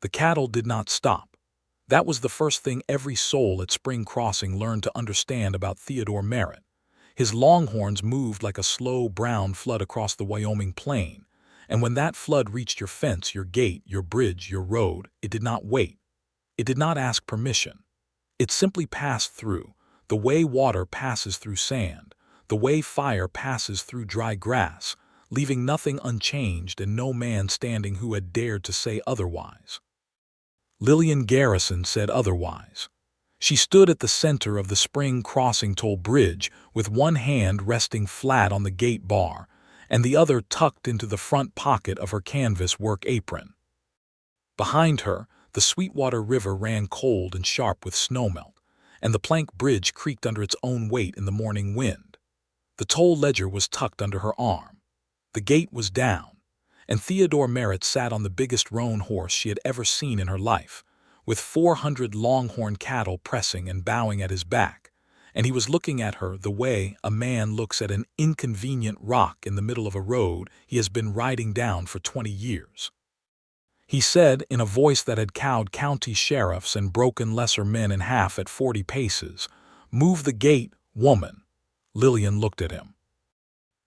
The cattle did not stop. That was the first thing every soul at Spring Crossing learned to understand about Theodore Merritt. His longhorns moved like a slow brown flood across the Wyoming plain, and when that flood reached your fence, your gate, your bridge, your road, it did not wait. It did not ask permission. It simply passed through, the way water passes through sand, the way fire passes through dry grass, leaving nothing unchanged and no man standing who had dared to say otherwise. Lillian Garrison said otherwise. She stood at the center of the Spring Crossing toll bridge with one hand resting flat on the gate bar and the other tucked into the front pocket of her canvas work apron. Behind her, the Sweetwater River ran cold and sharp with snowmelt, and the plank bridge creaked under its own weight in the morning wind. The toll ledger was tucked under her arm. The gate was down, and Theodore Merritt sat on the biggest roan horse she had ever seen in her life, with 400 longhorn cattle pressing and bowing at his back, and he was looking at her the way a man looks at an inconvenient rock in the middle of a road he has been riding down for 20 years. He said, in a voice that had cowed county sheriffs and broken lesser men in half at 40 paces, "Move the gate, woman." Lillian looked at him.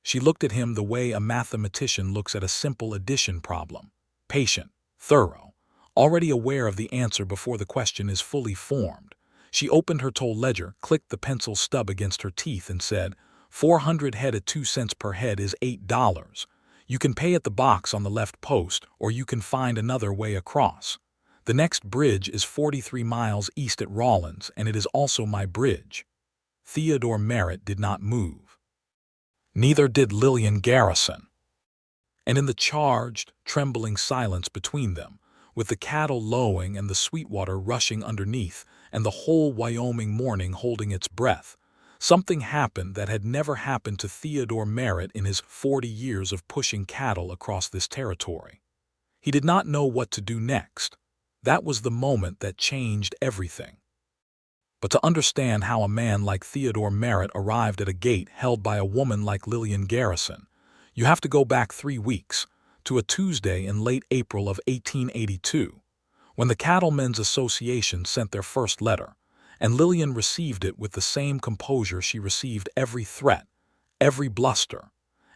She looked at him the way a mathematician looks at a simple addition problem, patient, thorough, already aware of the answer before the question is fully formed. She opened her toll ledger, clicked the pencil stub against her teeth, and said, 400 head at 2 cents per head is $8. You can pay at the box on the left post, or you can find another way across. The next bridge is 43 miles east at Rawlins, and it is also my bridge. Theodore Merritt did not move. Neither did Lillian Garrison. And in the charged, trembling silence between them, with the cattle lowing and the Sweetwater rushing underneath, and the whole Wyoming morning holding its breath, something happened that had never happened to Theodore Merritt in his 40 years of pushing cattle across this territory. He did not know what to do next. That was the moment that changed everything. But to understand how a man like Theodore Merritt arrived at a gate held by a woman like Lillian Garrison, you have to go back 3 weeks, to a Tuesday in late April of 1882, when the Cattlemen's Association sent their first letter, and Lillian received it with the same composure she received every threat, every bluster,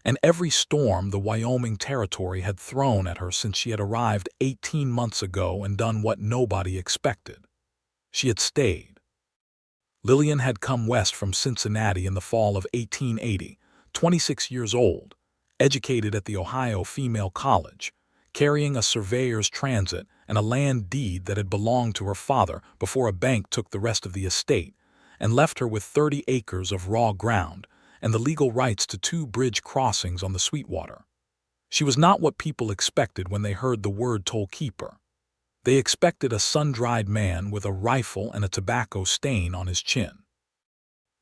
and every storm the Wyoming Territory had thrown at her since she had arrived 18 months ago and done what nobody expected. She had stayed. Lillian had come west from Cincinnati in the fall of 1880, 26 years old, educated at the Ohio Female College, carrying a surveyor's transit and a land deed that had belonged to her father before a bank took the rest of the estate, and left her with 30 acres of raw ground and the legal rights to 2 bridge crossings on the Sweetwater. She was not what people expected when they heard the word toll-keeper. They expected a sun-dried man with a rifle and a tobacco stain on his chin.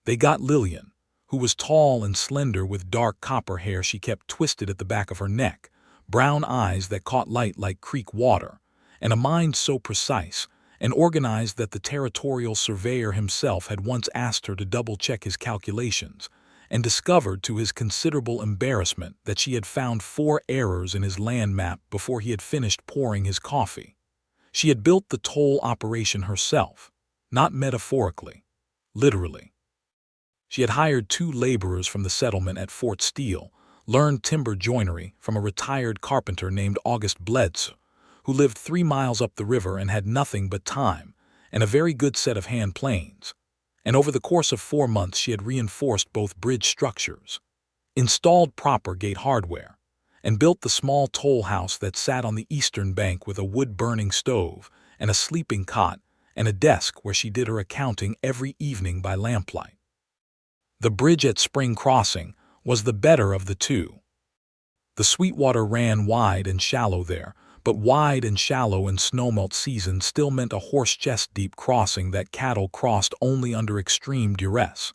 They got Lillian, who was tall and slender with dark copper hair she kept twisted at the back of her neck, brown eyes that caught light like creek water, and a mind so precise and organized that the territorial surveyor himself had once asked her to double-check his calculations, and discovered to his considerable embarrassment that she had found 4 errors in his land map before he had finished pouring his coffee. She had built the toll operation herself, not metaphorically, literally. She had hired 2 laborers from the settlement at Fort Steele, learned timber joinery from a retired carpenter named August Bledsoe, who lived 3 miles up the river and had nothing but time and a very good set of hand planes. And over the course of 4 months she had reinforced both bridge structures, installed proper gate hardware, and built the small toll house that sat on the eastern bank with a wood-burning stove and a sleeping cot and a desk where she did her accounting every evening by lamplight. The bridge at Spring Crossing was the better of the 2. The Sweetwater ran wide and shallow there, but wide and shallow in snowmelt season still meant a horse-chest-deep crossing that cattle crossed only under extreme duress.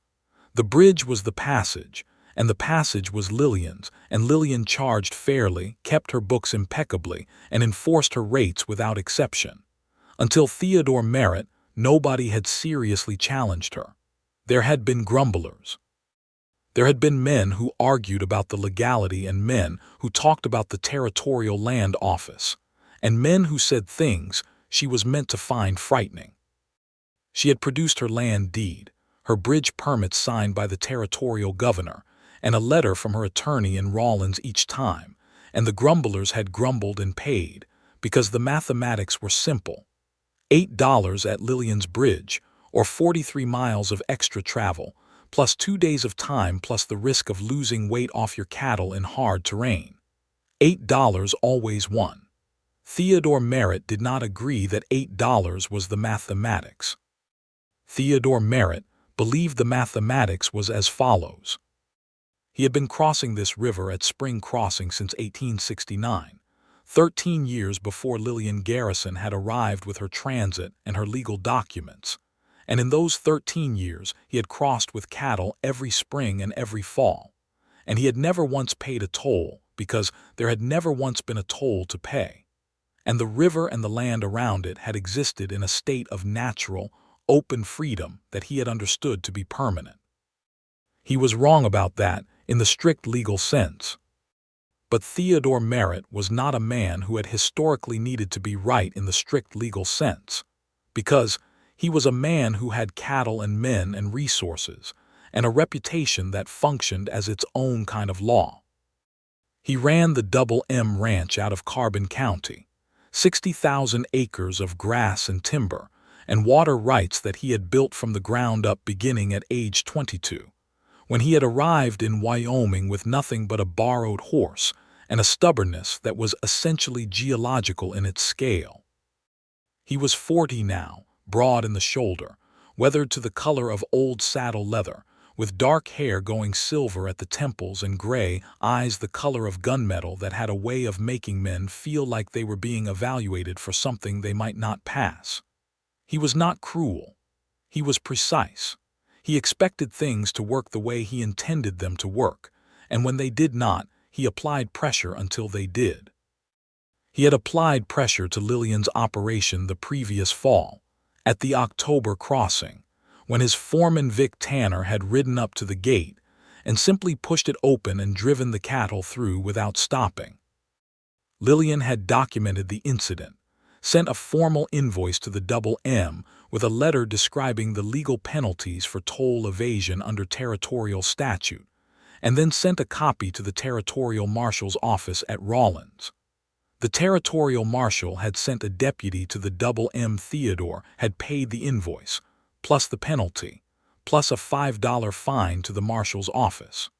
The bridge was the passage, and the passage was Lillian's, and Lillian charged fairly, kept her books impeccably, and enforced her rates without exception. Until Theodore Merritt, nobody had seriously challenged her. There had been grumblers. There had been men who argued about the legality and men who talked about the Territorial Land Office, and men who said things she was meant to find frightening. She had produced her land deed, her bridge permits signed by the territorial governor, and a letter from her attorney in Rawlins each time, and the grumblers had grumbled and paid, because the mathematics were simple. $8 at Lillian's bridge, or 43 miles of extra travel, plus 2 days of time plus the risk of losing weight off your cattle in hard terrain. $8 always won. Theodore Merritt did not agree that $8 was the mathematics. Theodore Merritt believed the mathematics was as follows. He had been crossing this river at Spring Crossing since 1869, 13 years before Lillian Garrison had arrived with her transit and her legal documents, and in those 13 years he had crossed with cattle every spring and every fall, and he had never once paid a toll because there had never once been a toll to pay, and the river and the land around it had existed in a state of natural, open freedom that he had understood to be permanent. He was wrong about that in the strict legal sense. But Theodore Merritt was not a man who had historically needed to be right in the strict legal sense, because he was a man who had cattle and men and resources, and a reputation that functioned as its own kind of law. He ran the Double M Ranch out of Carbon County, 60,000 acres of grass and timber, and water rights that he had built from the ground up beginning at age 22, when he had arrived in Wyoming with nothing but a borrowed horse and a stubbornness that was essentially geological in its scale. He was 40 now, broad in the shoulder, weathered to the color of old saddle leather, with dark hair going silver at the temples and gray eyes the color of gunmetal that had a way of making men feel like they were being evaluated for something they might not pass. He was not cruel. He was precise. He expected things to work the way he intended them to work, and when they did not, he applied pressure until they did. He had applied pressure to Lillian's operation the previous fall, at the October crossing, when his foreman Vic Tanner had ridden up to the gate and simply pushed it open and driven the cattle through without stopping. Lillian had documented the incident, sent a formal invoice to the Double M with a letter describing the legal penalties for toll evasion under territorial statute, and then sent a copy to the territorial marshal's office at Rawlins. The territorial marshal had sent a deputy to the Double M. Theodore had paid the invoice, plus the penalty, plus a $5 fine to the marshal's office.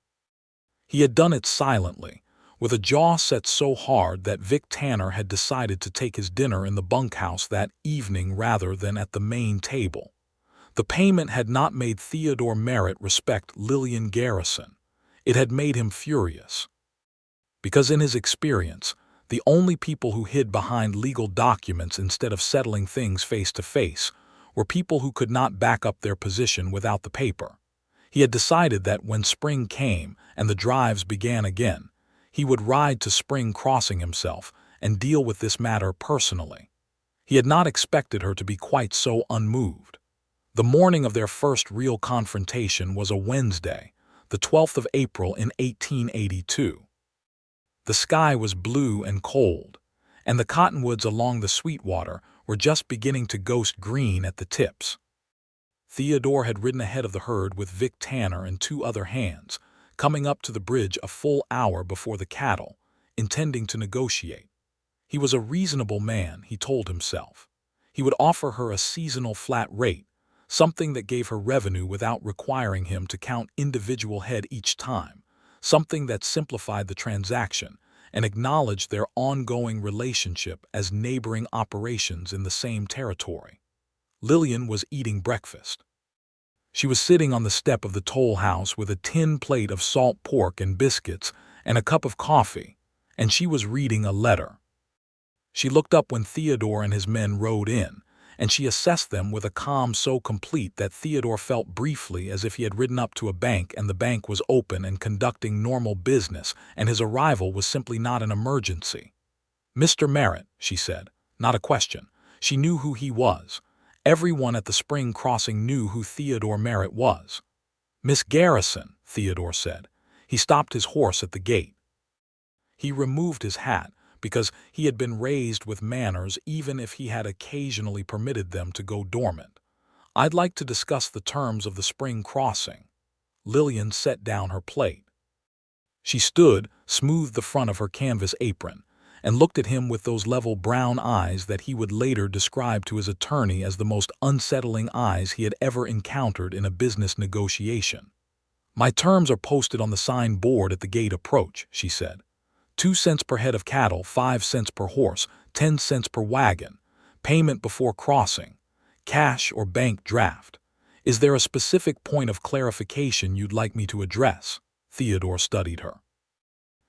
He had done it silently, with a jaw set so hard that Vic Tanner had decided to take his dinner in the bunkhouse that evening rather than at the main table. The payment had not made Theodore Merritt respect Lillian Garrison. It had made him furious. Because in his experience, the only people who hid behind legal documents instead of settling things face to face were people who could not back up their position without the paper. He had decided that when spring came and the drives began again, he would ride to Spring Crossing himself and deal with this matter personally. He had not expected her to be quite so unmoved. The morning of their first real confrontation was a Wednesday, the 12th of April in 1882. The sky was blue and cold, and the cottonwoods along the Sweetwater were just beginning to ghost green at the tips. Theodore had ridden ahead of the herd with Vic Tanner and 2 other hands, coming up to the bridge a full hour before the cattle, intending to negotiate. He was a reasonable man, he told himself. He would offer her a seasonal flat rate, something that gave her revenue without requiring him to count individual head each time, something that simplified the transaction and acknowledged their ongoing relationship as neighboring operations in the same territory. Lillian was eating breakfast. She was sitting on the step of the toll house with a tin plate of salt pork and biscuits and a cup of coffee, and she was reading a letter. She looked up when Theodore and his men rode in, and she assessed them with a calm so complete that Theodore felt briefly as if he had ridden up to a bank and the bank was open and conducting normal business, and his arrival was simply not an emergency. "Mr. Merritt," she said, not a question. She knew who he was. Everyone at the Spring Crossing knew who Theodore Merritt was. "Miss Garrison," Theodore said. He stopped his horse at the gate. He removed his hat, because he had been raised with manners even if he had occasionally permitted them to go dormant. "I'd like to discuss the terms of the spring crossing." Lillian set down her plate. She stood, smoothed the front of her canvas apron, and looked at him with those level brown eyes that he would later describe to his attorney as the most unsettling eyes he had ever encountered in a business negotiation. "My terms are posted on the sign board at the gate approach," she said. 2 cents per head of cattle, 5 cents per horse, 10 cents per wagon. Payment before crossing. Cash or bank draft. Is there a specific point of clarification you'd like me to address?" Theodore studied her.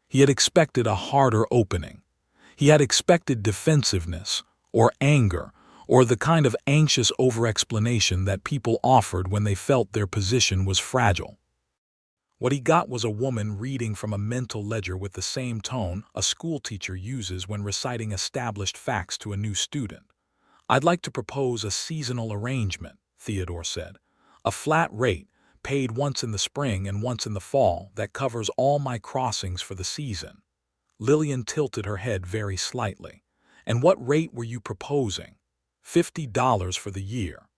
He had expected a harder opening. He had expected defensiveness, or anger, or the kind of anxious over-explanation that people offered when they felt their position was fragile. What he got was a woman reading from a mental ledger with the same tone a schoolteacher uses when reciting established facts to a new student. "I'd like to propose a seasonal arrangement," Theodore said. "A flat rate, paid once in the spring and once in the fall, that covers all my crossings for the season." Lillian tilted her head very slightly. "And what rate were you proposing?" $50 for the year."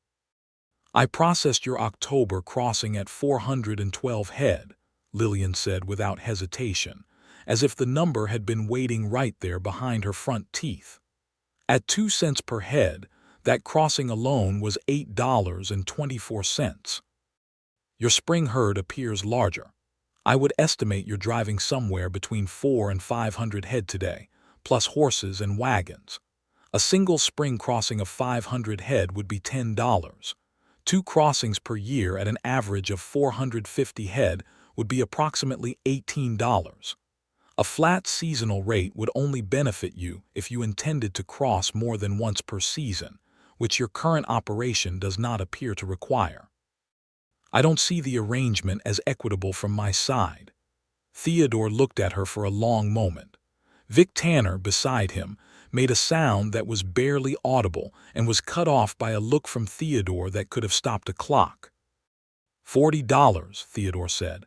"I processed your October crossing at 412 head," Lillian said without hesitation, as if the number had been waiting right there behind her front teeth. "At 2 cents per head, that crossing alone was $8.24. Your spring herd appears larger. I would estimate you're driving somewhere between 400 and 500 head today, plus horses and wagons. A single spring crossing of 500 head would be $10. 2 crossings per year at an average of 450 head would be approximately $18. A flat seasonal rate would only benefit you if you intended to cross more than once per season, which your current operation does not appear to require. I don't see the arrangement as equitable from my side." Theodore looked at her for a long moment. Vic Tanner, beside him, made a sound that was barely audible and was cut off by a look from Theodore that could have stopped a clock. $40, Theodore said.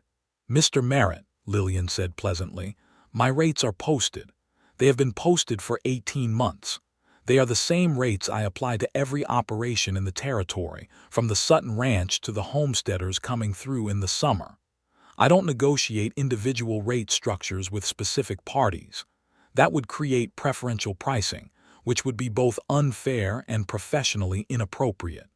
"Mr. Merritt," Lillian said pleasantly, "my rates are posted. They have been posted for 18 months. They are the same rates I apply to every operation in the territory, from the Sutton Ranch to the homesteaders coming through in the summer. I don't negotiate individual rate structures with specific parties. That would create preferential pricing, which would be both unfair and professionally inappropriate.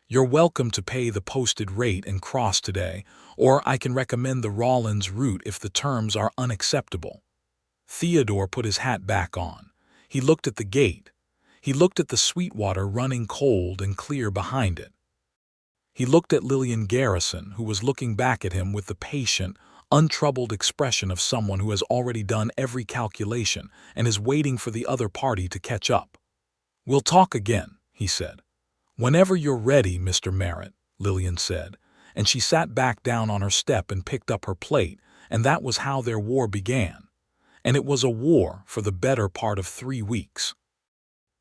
You're welcome to pay the posted rate and cross today, or I can recommend the Rawlins route if the terms are unacceptable." Theodore put his hat back on. He looked at the gate. He looked at the Sweetwater running cold and clear behind it. He looked at Lillian Garrison, who was looking back at him with the patient, untroubled expression of someone who has already done every calculation and is waiting for the other party to catch up. "We'll talk again," he said. "Whenever you're ready, Mr. Merritt," Lillian said, and she sat back down on her step and picked up her plate, and that was how their war began. And it was a war for the better part of 3 weeks.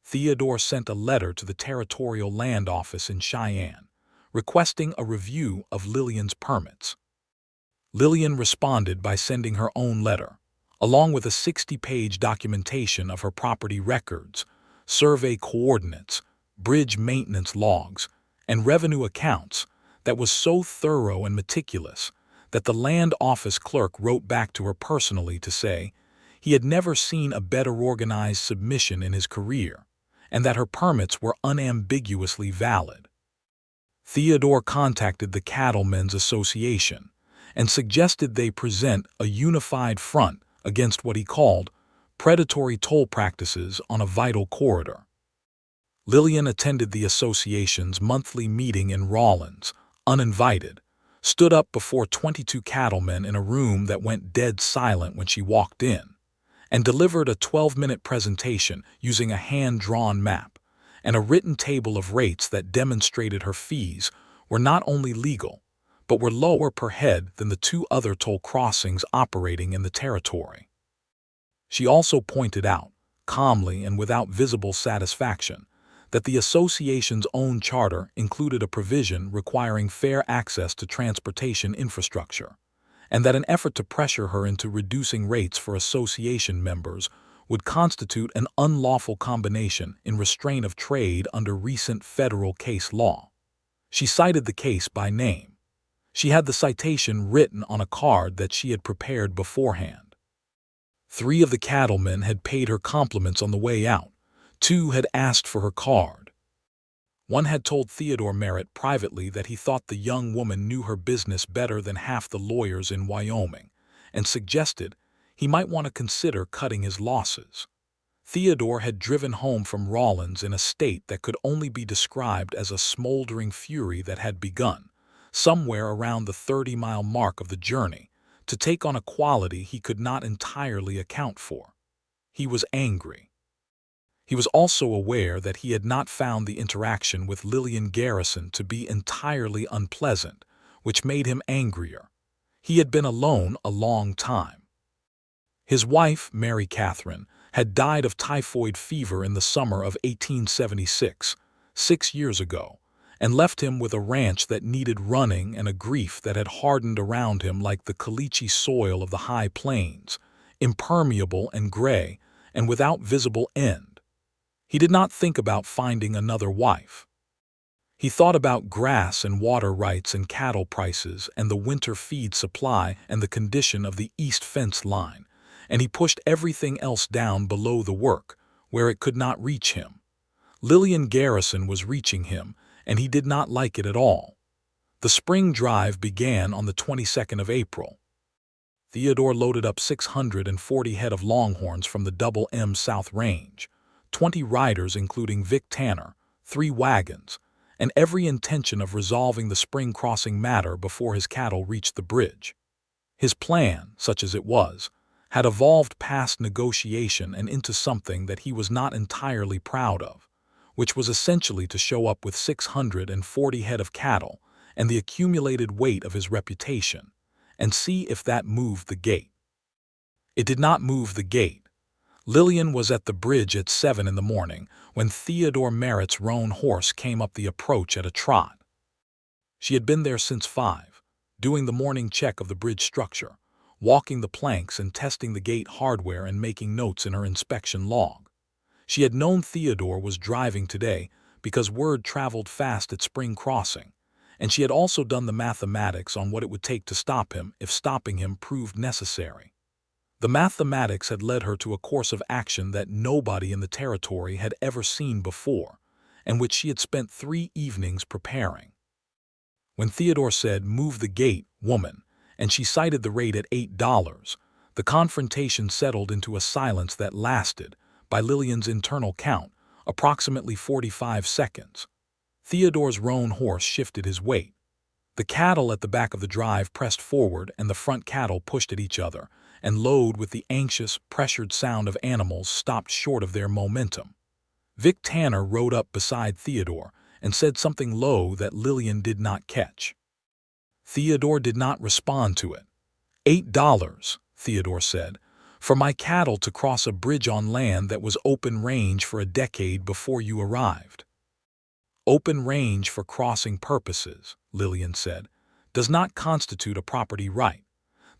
Theodore sent a letter to the Territorial Land Office in Cheyenne, requesting a review of Lillian's permits. Lillian responded by sending her own letter, along with a 60-page documentation of her property records, survey coordinates, bridge maintenance logs, and revenue accounts that was so thorough and meticulous that the land office clerk wrote back to her personally to say he had never seen a better organized submission in his career, and that her permits were unambiguously valid. Theodore contacted the Cattlemen's Association and suggested they present a unified front against what he called predatory toll practices on a vital corridor. Lillian attended the association's monthly meeting in Rawlins, uninvited, stood up before 22 cattlemen in a room that went dead silent when she walked in, and delivered a 12-minute presentation using a hand-drawn map and a written table of rates that demonstrated her fees were not only legal, but were lower per head than the 2 other toll crossings operating in the territory. She also pointed out, calmly and without visible satisfaction, that the association's own charter included a provision requiring fair access to transportation infrastructure, and that an effort to pressure her into reducing rates for association members would constitute an unlawful combination in restraint of trade under recent federal case law. She cited the case by name. She had the citation written on a card that she had prepared beforehand. 3 of the cattlemen had paid her compliments on the way out. 2 had asked for her card. One had told Theodore Merritt privately that he thought the young woman knew her business better than half the lawyers in Wyoming, and suggested he might want to consider cutting his losses. Theodore had driven home from Rawlins in a state that could only be described as a smoldering fury that had begun, somewhere around the 30-mile mark of the journey, to take on a quality he could not entirely account for. He was angry. He was also aware that he had not found the interaction with Lillian Garrison to be entirely unpleasant, which made him angrier. He had been alone a long time. His wife, Mary Catherine, had died of typhoid fever in the summer of 1876, 6 years ago, and left him with a ranch that needed running and a grief that had hardened around him like the caliche soil of the high plains, impermeable and gray, and without visible end. He did not think about finding another wife. He thought about grass and water rights and cattle prices and the winter feed supply and the condition of the east fence line, and he pushed everything else down below the work, where it could not reach him. Lillian Garrison was reaching him, and he did not like it at all. The spring drive began on the 22nd of April. Theodore loaded up 640 head of longhorns from the Double M South Range, 20 riders including Vic Tanner, 3 wagons, and every intention of resolving the spring crossing matter before his cattle reached the bridge. His plan, such as it was, had evolved past negotiation and into something that he was not entirely proud of, which was essentially to show up with 640 head of cattle and the accumulated weight of his reputation, and see if that moved the gate. It did not move the gate. Lillian was at the bridge at 7 in the morning when Theodore Merritt's roan horse came up the approach at a trot. She had been there since 5, doing the morning check of the bridge structure, walking the planks and testing the gate hardware and making notes in her inspection log. She had known Theodore was driving today because word traveled fast at Spring Crossing, and she had also done the mathematics on what it would take to stop him if stopping him proved necessary. The mathematics had led her to a course of action that nobody in the territory had ever seen before, and which she had spent 3 evenings preparing. When Theodore said, "Move the gate, woman," and she cited the rate at $8, the confrontation settled into a silence that lasted, by Lillian's internal count, approximately 45 seconds. Theodore's roan horse shifted his weight. The cattle at the back of the drive pressed forward and the front cattle pushed at each other, and lowed with the anxious, pressured sound of animals stopped short of their momentum. Vic Tanner rode up beside Theodore and said something low that Lillian did not catch. Theodore did not respond to it. $8, Theodore said, for my cattle to cross a bridge on land that was open range for a decade before you arrived. Open range for crossing purposes, Lillian said, does not constitute a property right.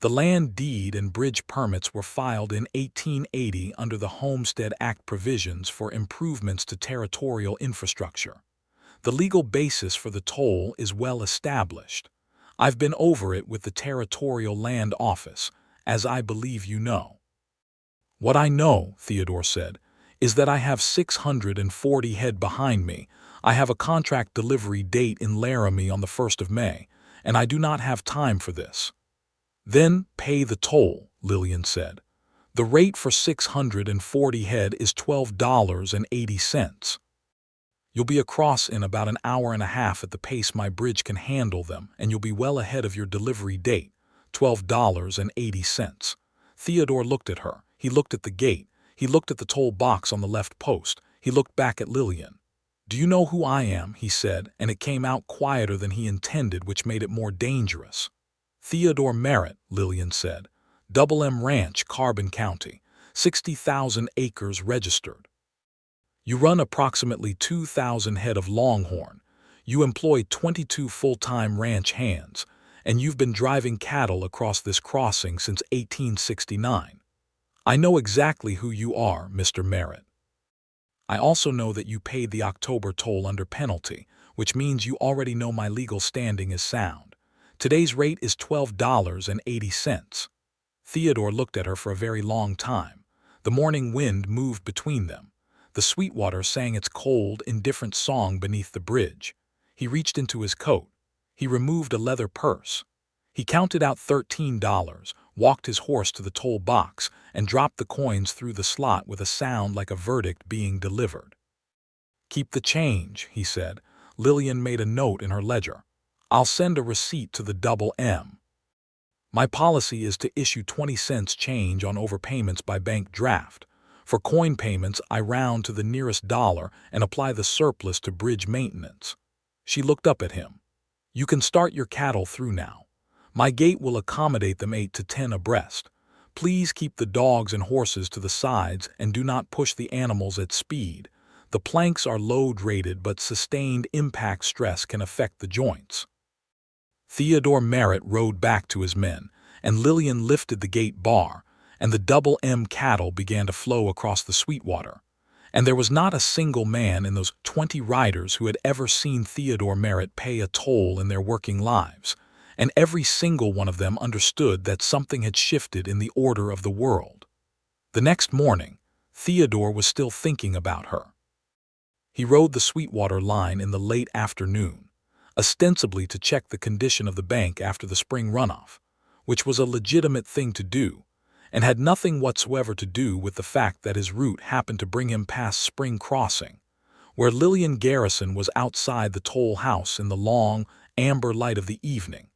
The land deed and bridge permits were filed in 1880 under the Homestead Act provisions for improvements to territorial infrastructure. The legal basis for the toll is well established. I've been over it with the Territorial Land Office, as I believe you know. What I know, Theodore said, is that I have 640 head behind me. I have a contract delivery date in Laramie on the 1st of May, and I do not have time for this. Then pay the toll, Lillian said. The rate for 640 head is $12.80. You'll be across in about an hour and a half at the pace my bridge can handle them, and you'll be well ahead of your delivery date, $12.80. Theodore looked at her. He looked at the gate. He looked at the toll box on the left post. He looked back at Lillian. Do you know who I am? He said, and it came out quieter than he intended, which made it more dangerous. Theodore Merritt, Lillian said. Double M Ranch, Carbon County, 60,000 acres registered. You run approximately 2,000 head of longhorn. You employ 22 full-time ranch hands, and you've been driving cattle across this crossing since 1869. I know exactly who you are, Mr. Merritt. I also know that you paid the October toll under penalty, which means you already know my legal standing is sound. Today's rate is $12.80. Theodore looked at her for a very long time. The morning wind moved between them. The Sweetwater sang its cold, indifferent song beneath the bridge. He reached into his coat. He removed a leather purse. He counted out $13, walked his horse to the toll box, and dropped the coins through the slot with a sound like a verdict being delivered. "Keep the change," he said. Lillian made a note in her ledger. "I'll send a receipt to the Double M. My policy is to issue 20 cents change on overpayments by bank draft. For coin payments, I round to the nearest dollar and apply the surplus to bridge maintenance." She looked up at him. "You can start your cattle through now. My gate will accommodate them 8 to 10 abreast. Please keep the dogs and horses to the sides and do not push the animals at speed. The planks are load rated, but sustained impact stress can affect the joints." Theodore Merritt rode back to his men, and Lillian lifted the gate bar, and the Double M cattle began to flow across the Sweetwater. And there was not a single man in those 20 riders who had ever seen Theodore Merritt pay a toll in their working lives, and every single one of them understood that something had shifted in the order of the world. The next morning, Theodore was still thinking about her. He rode the Sweetwater line in the late afternoon, ostensibly to check the condition of the bank after the spring runoff, which was a legitimate thing to do, and had nothing whatsoever to do with the fact that his route happened to bring him past Spring Crossing, where Lillian Garrison was outside the toll house in the long, amber light of the evening,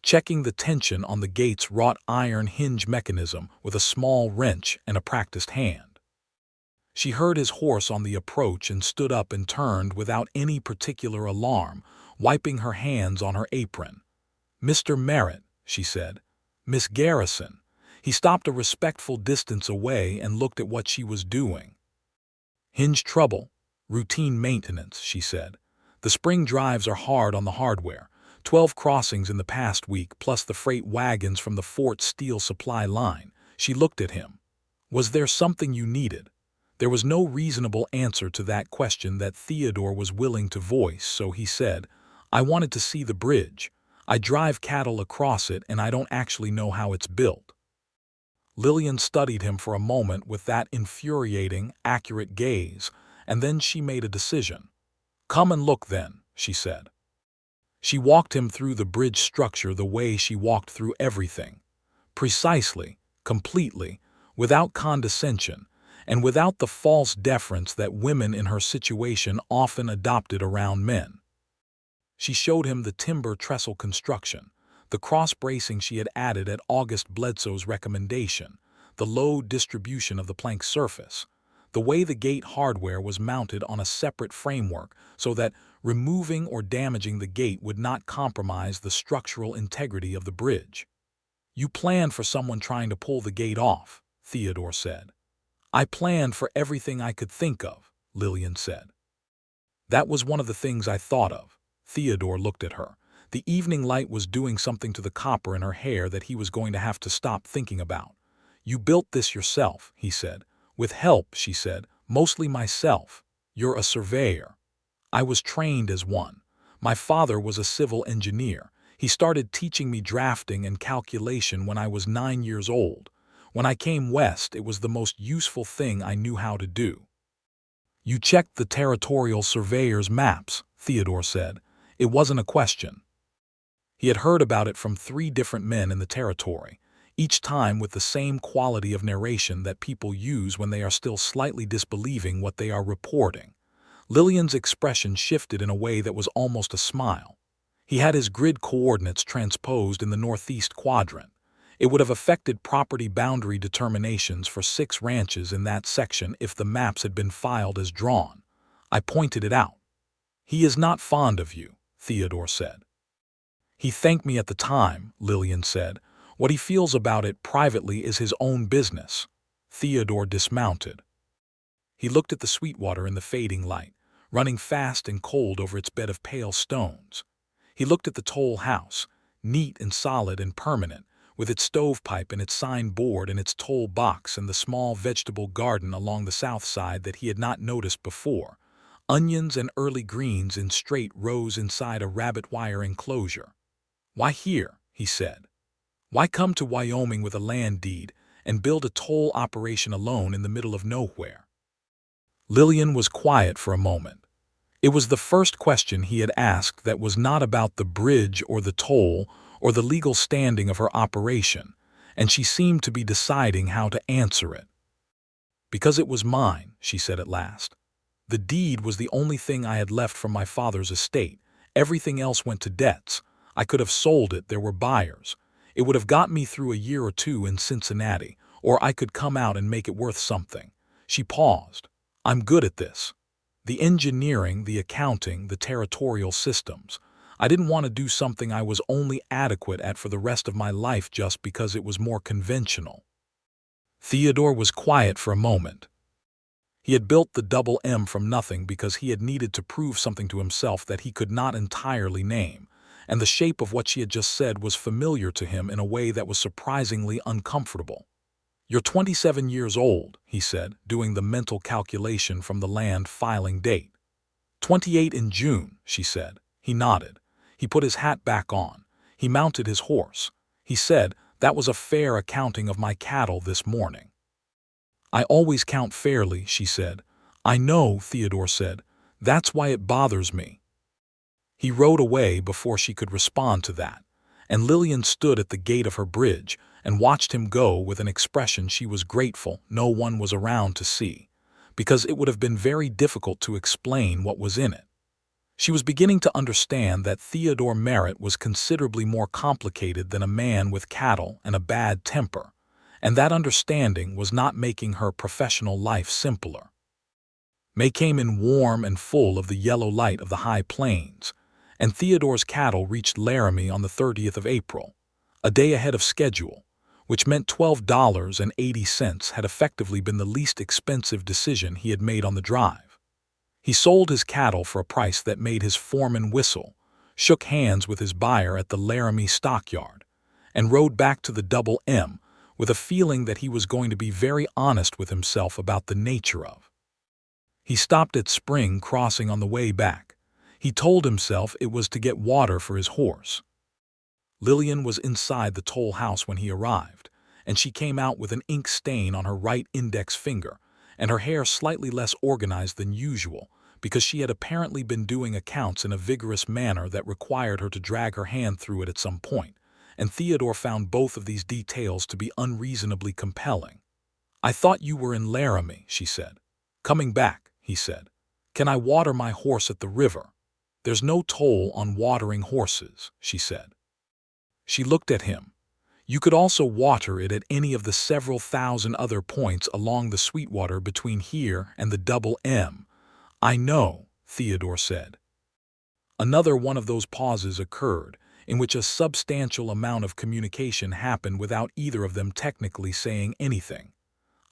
checking the tension on the gate's wrought iron hinge mechanism with a small wrench and a practiced hand. She heard his horse on the approach and stood up and turned without any particular alarm, wiping her hands on her apron. "Mr. Merritt," she said. "Miss Garrison." He stopped a respectful distance away and looked at what she was doing. "Hinge trouble. Routine maintenance," she said. "The spring drives are hard on the hardware. 12 crossings in the past week, plus the freight wagons from the Fort Steel supply line." She looked at him. "Was there something you needed?" There was no reasonable answer to that question that Theodore was willing to voice, so he said, "I wanted to see the bridge. I drive cattle across it and I don't actually know how it's built." Lillian studied him for a moment with that infuriating, accurate gaze, and then she made a decision. "Come and look then," she said. She walked him through the bridge structure the way she walked through everything. Precisely, completely, without condescension, and without the false deference that women in her situation often adopted around men. She showed him the timber trestle construction, the cross-bracing she had added at August Bledsoe's recommendation, the load distribution of the plank surface, the way the gate hardware was mounted on a separate framework so that removing or damaging the gate would not compromise the structural integrity of the bridge. "You planned for someone trying to pull the gate off," Theodore said. "I planned for everything I could think of," Lillian said. "That was one of the things I thought of." Theodore looked at her. The evening light was doing something to the copper in her hair that he was going to have to stop thinking about. "You built this yourself," he said. "With help," she said, "mostly myself. You're a surveyor." "I was trained as one. My father was a civil engineer. He started teaching me drafting and calculation when I was 9 years old. When I came west, it was the most useful thing I knew how to do." "You checked the territorial surveyor's maps," Theodore said. It wasn't a question. He had heard about it from 3 different men in the territory, each time with the same quality of narration that people use when they are still slightly disbelieving what they are reporting. Lillian's expression shifted in a way that was almost a smile. He had his grid coordinates transposed in the northeast quadrant. It would have affected property boundary determinations for 6 ranches in that section if the maps had been filed as drawn. I pointed it out. "He is not fond of you," Theodore said. "He thanked me at the time," Lillian said. "What he feels about it privately is his own business." Theodore dismounted. He looked at the Sweetwater in the fading light, running fast and cold over its bed of pale stones. He looked at the toll house, neat and solid and permanent, with its stovepipe and its signboard and its toll box and the small vegetable garden along the south side that he had not noticed before. Onions and early greens in straight rows inside a rabbit wire enclosure. "Why here?" he said. "Why come to Wyoming with a land deed and build a toll operation alone in the middle of nowhere?" Lillian was quiet for a moment. It was the first question he had asked that was not about the bridge or the toll or the legal standing of her operation, and she seemed to be deciding how to answer it. "Because it was mine," she said at last. "The deed was the only thing I had left from my father's estate. Everything else went to debts. I could have sold it, there were buyers. It would have got me through a year or two in Cincinnati, or I could come out and make it worth something." She paused. "I'm good at this. The engineering, the accounting, the territorial systems. I didn't want to do something I was only adequate at for the rest of my life just because it was more conventional." Theodore was quiet for a moment. He had built the double M from nothing because he had needed to prove something to himself that he could not entirely name, and the shape of what she had just said was familiar to him in a way that was surprisingly uncomfortable. "You're 27 years old," he said, doing the mental calculation from the land filing date. 28 in June," she said. He nodded. He put his hat back on. He mounted his horse. He said, "That was a fair accounting of my cattle this morning." "I always count fairly," she said. "I know," Theodore said. "That's why it bothers me." He rode away before she could respond to that, and Lillian stood at the gate of her bridge and watched him go with an expression she was grateful no one was around to see, because it would have been very difficult to explain what was in it. She was beginning to understand that Theodore Merritt was considerably more complicated than a man with cattle and a bad temper, and that understanding was not making her professional life simpler. May came in warm and full of the yellow light of the high plains, and Theodore's cattle reached Laramie on the 30th of April, a day ahead of schedule, which meant $12.80 had effectively been the least expensive decision he had made on the drive. He sold his cattle for a price that made his foreman whistle, shook hands with his buyer at the Laramie stockyard, and rode back to the Double M with a feeling that he was going to be very honest with himself about the nature of. He stopped at Spring Crossing on the way back. He told himself it was to get water for his horse. Lillian was inside the toll house when he arrived, and she came out with an ink stain on her right index finger, and her hair slightly less organized than usual, because she had apparently been doing accounts in a vigorous manner that required her to drag her hand through it at some point, and Theodore found both of these details to be unreasonably compelling. "I thought you were in Laramie," she said. "Coming back," he said. "Can I water my horse at the river?" "There's no toll on watering horses," she said. She looked at him. "You could also water it at any of the several thousand other points along the Sweetwater between here and the Double M." "I know," Theodore said. Another one of those pauses occurred, in which a substantial amount of communication happened without either of them technically saying anything.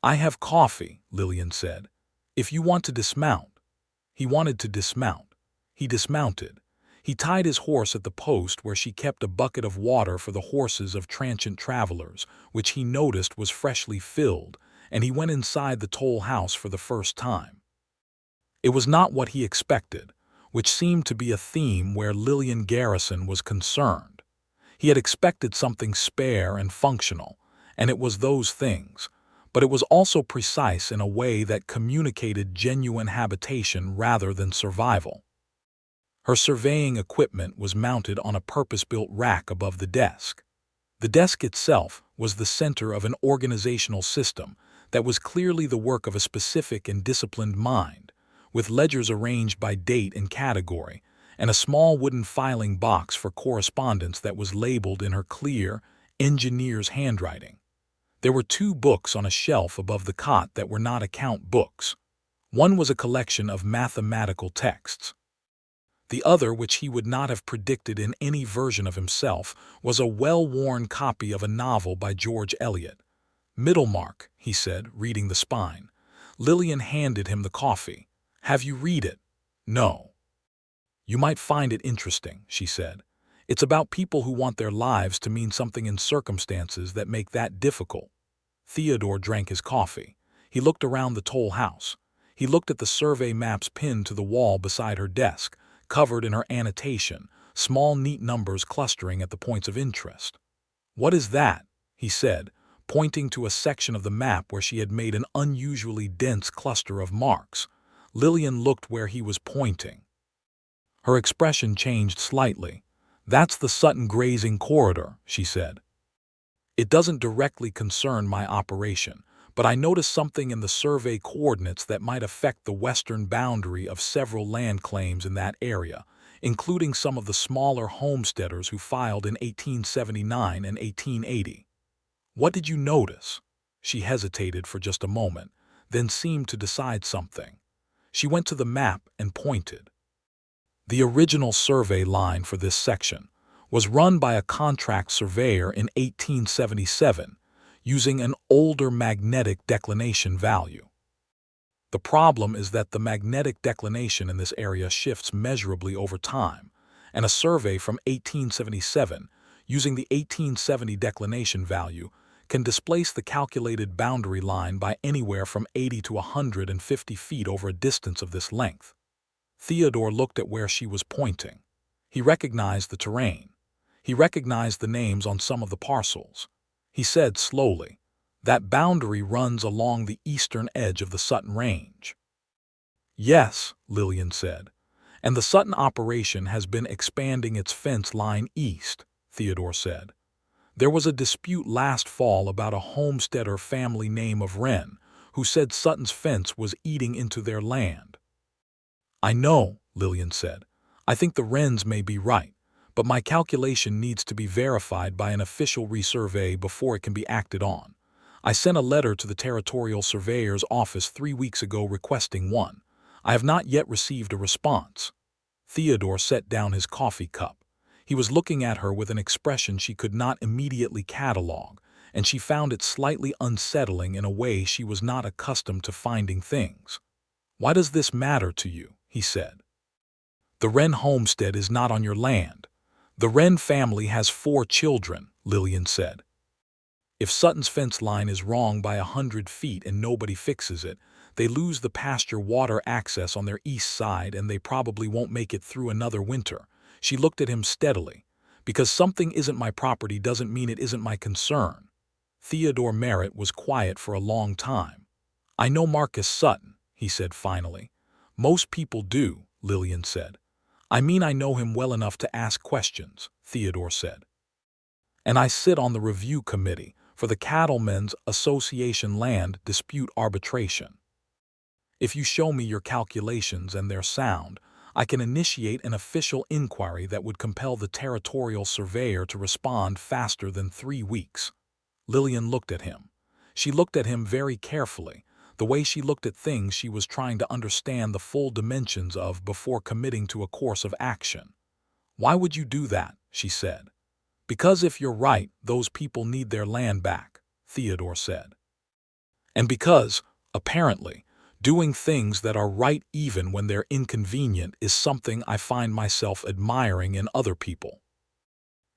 "I have coffee," Lillian said. "If you want to dismount." He wanted to dismount. He dismounted. He tied his horse at the post where she kept a bucket of water for the horses of transient travelers, which he noticed was freshly filled, and he went inside the toll house for the first time. It was not what he expected, which seemed to be a theme where Lillian Garrison was concerned. He had expected something spare and functional, and it was those things, but it was also precise in a way that communicated genuine habitation rather than survival. Her surveying equipment was mounted on a purpose-built rack above the desk. The desk itself was the center of an organizational system that was clearly the work of a specific and disciplined mind, with ledgers arranged by date and category, and a small wooden filing box for correspondence that was labeled in her clear, engineer's handwriting. There were 2 books on a shelf above the cot that were not account books. One was a collection of mathematical texts. The other, which he would not have predicted in any version of himself, was a well-worn copy of a novel by George Eliot. "Middlemark," he said, reading the spine. Lillian handed him the coffee. "Have you read it?" "No." "You might find it interesting," she said. It's about people who want their lives to mean something in circumstances that make that difficult. Theodore drank his coffee. He looked around the toll house. He looked at the survey maps pinned to the wall beside her desk, covered in her annotation, small neat numbers clustering at the points of interest. "What is that?" he said, pointing to a section of the map where she had made an unusually dense cluster of marks. Lillian looked where he was pointing. Her expression changed slightly. "That's the Sutton grazing corridor," she said. "It doesn't directly concern my operation, but I noticed something in the survey coordinates that might affect the western boundary of several land claims in that area, including some of the smaller homesteaders who filed in 1879 and 1880. "What did you notice?" She hesitated for just a moment, then seemed to decide something. She went to the map and pointed. The original survey line for this section was run by a contract surveyor in 1877 using an older magnetic declination value. The problem is that the magnetic declination in this area shifts measurably over time, and a survey from 1877 using the 1870 declination value can displace the calculated boundary line by anywhere from 80 to 150 feet over a distance of this length. Theodore looked at where she was pointing. He recognized the terrain. He recognized the names on some of the parcels. He said slowly, "That boundary runs along the eastern edge of the Sutton Range." "Yes," Lillian said, "and the Sutton operation has been expanding its fence line east," Theodore said. "There was a dispute last fall about a homesteader family name of Wren who said Sutton's fence was eating into their land." "I know," Lillian said. "I think the Wrens may be right, but my calculation needs to be verified by an official resurvey before it can be acted on. I sent a letter to the Territorial Surveyor's office 3 weeks ago requesting one. I have not yet received a response." Theodore set down his coffee cup. He was looking at her with an expression she could not immediately catalog, and she found it slightly unsettling in a way she was not accustomed to finding things. "Why does this matter to you?" he said. "The Wren homestead is not on your land. The Wren family has 4 children," Lillian said. "If Sutton's fence line is wrong by 100 feet and nobody fixes it, they lose the pasture water access on their east side and they probably won't make it through another winter." She looked at him steadily. "Because something isn't my property doesn't mean it isn't my concern." Theodore Merritt was quiet for a long time. "I know Marcus Sutton," he said finally. "Most people do," Lillian said. "I mean I know him well enough to ask questions," Theodore said. "And I sit on the review committee for the Cattlemen's Association Land Dispute Arbitration. If you show me your calculations and they're sound, I can initiate an official inquiry that would compel the territorial surveyor to respond faster than 3 weeks." Lillian looked at him. She looked at him very carefully, the way she looked at things she was trying to understand the full dimensions of before committing to a course of action. "Why would you do that?" she said. "Because if you're right, those people need their land back," Theodore said. "And because, apparently, doing things that are right even when they're inconvenient is something I find myself admiring in other people."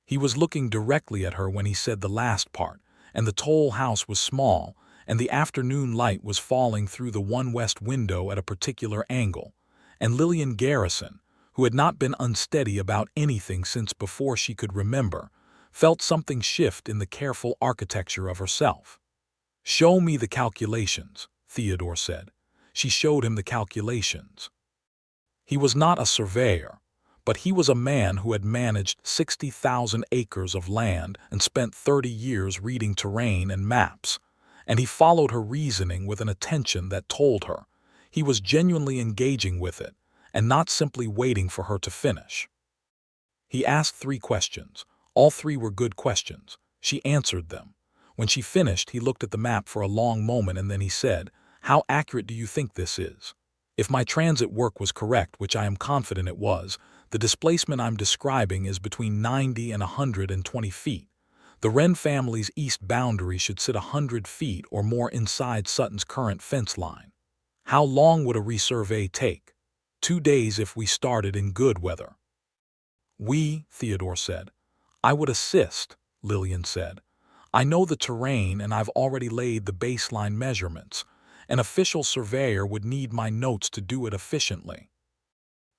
He was looking directly at her when he said the last part, and the toll house was small, and the afternoon light was falling through the one west window at a particular angle, and Lillian Garrison, who had not been unsteady about anything since before she could remember, felt something shift in the careful architecture of herself. "Show me the calculations," Theodore said. She showed him the calculations. He was not a surveyor, but he was a man who had managed 60,000 acres of land and spent 30 years reading terrain and maps, and he followed her reasoning with an attention that told her he was genuinely engaging with it and not simply waiting for her to finish. He asked 3 questions. All 3 were good questions. She answered them. When she finished, he looked at the map for a long moment and then he said, "How accurate do you think this is? If my transit work was correct, which I am confident it was, the displacement I'm describing is between 90 and 120 feet. The Wren family's east boundary should sit 100 feet or more inside Sutton's current fence line. How long would a resurvey take? 2 days if we started in good weather." Theodore said. I would assist, Lillian said. I know the terrain and I've already laid the baseline measurements. An official surveyor would need my notes to do it efficiently.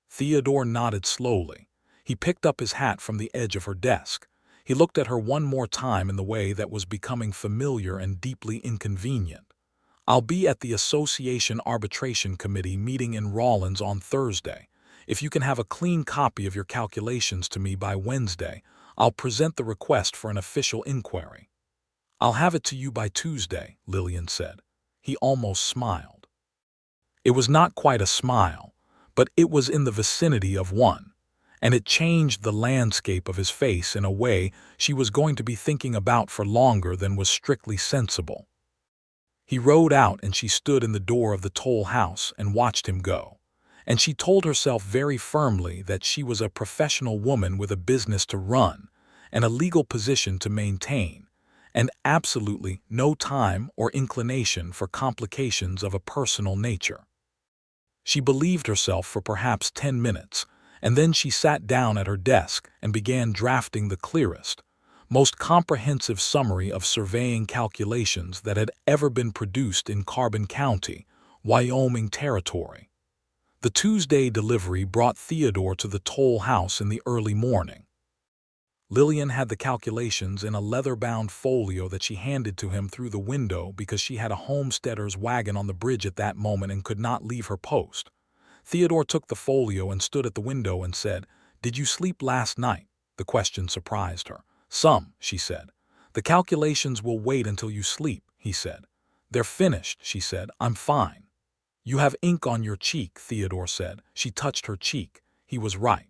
Theodore nodded slowly. He picked up his hat from the edge of her desk. He looked at her one more time in the way that was becoming familiar and deeply inconvenient. I'll be at the Association Arbitration Committee meeting in Rawlins on Thursday. If you can have a clean copy of your calculations to me by Wednesday, I'll present the request for an official inquiry. I'll have it to you by Tuesday, Lillian said. He almost smiled. It was not quite a smile, but it was in the vicinity of one, and it changed the landscape of his face in a way she was going to be thinking about for longer than was strictly sensible. He rode out and she stood in the door of the toll house and watched him go. And she told herself very firmly that she was a professional woman with a business to run and a legal position to maintain, and absolutely no time or inclination for complications of a personal nature. She believed herself for perhaps 10 minutes, and then she sat down at her desk and began drafting the clearest, most comprehensive summary of surveying calculations that had ever been produced in Carbon County, Wyoming Territory. The Tuesday delivery brought Theodore to the toll house in the early morning. Lillian had the calculations in a leather-bound folio that she handed to him through the window because she had a homesteader's wagon on the bridge at that moment and could not leave her post. Theodore took the folio and stood at the window and said, "Did you sleep last night?" The question surprised her. "Some," she said. "The calculations will wait until you sleep," he said. "They're finished," she said. "I'm fine." "You have ink on your cheek," Theodore said. She touched her cheek. He was right.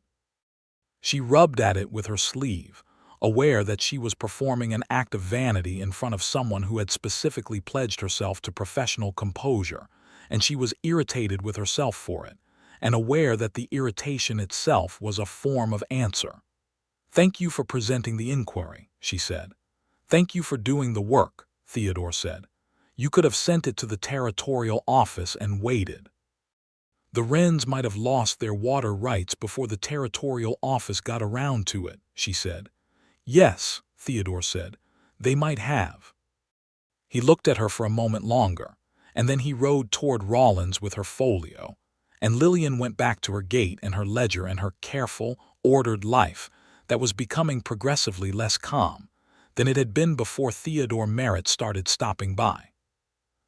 She rubbed at it with her sleeve, aware that she was performing an act of vanity in front of someone who had specifically pledged herself to professional composure, and she was irritated with herself for it, and aware that the irritation itself was a form of answer. "Thank you for presenting the inquiry," she said. "Thank you for doing the work," Theodore said. "You could have sent it to the territorial office and waited. The Wrens might have lost their water rights before the territorial office got around to it," she said. "Yes," Theodore said, "they might have." He looked at her for a moment longer, and then he rode toward Rawlins with her folio, and Lillian went back to her gate and her ledger and her careful, ordered life that was becoming progressively less calm than it had been before Theodore Merritt started stopping by.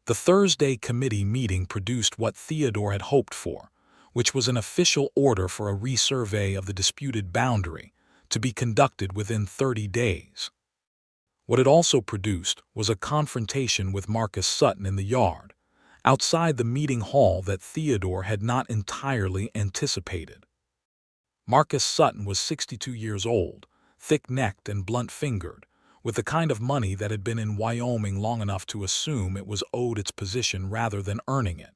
The Thursday committee meeting produced what Theodore had hoped for, which was an official order for a resurvey of the disputed boundary to be conducted within 30 days. What it also produced was a confrontation with Marcus Sutton in the yard, outside the meeting hall that Theodore had not entirely anticipated. Marcus Sutton was 62 years old, thick-necked and blunt-fingered, with the kind of money that had been in Wyoming long enough to assume it was owed its position rather than earning it.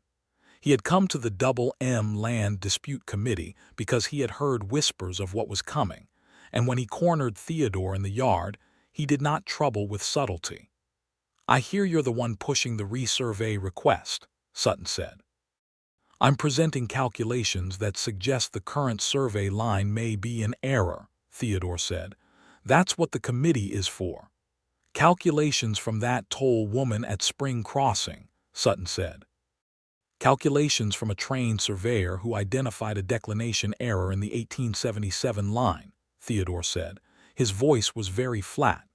He had come to the Double M Land Dispute Committee because he had heard whispers of what was coming, and when he cornered Theodore in the yard, he did not trouble with subtlety. "I hear you're the one pushing the resurvey request," Sutton said. "I'm presenting calculations that suggest the current survey line may be in error," Theodore said. "That's what the committee is for." "Calculations from that toll woman at Spring Crossing," Sutton said. "Calculations from a trained surveyor who identified a declination error in the 1877 line," Theodore said. His voice was very flat.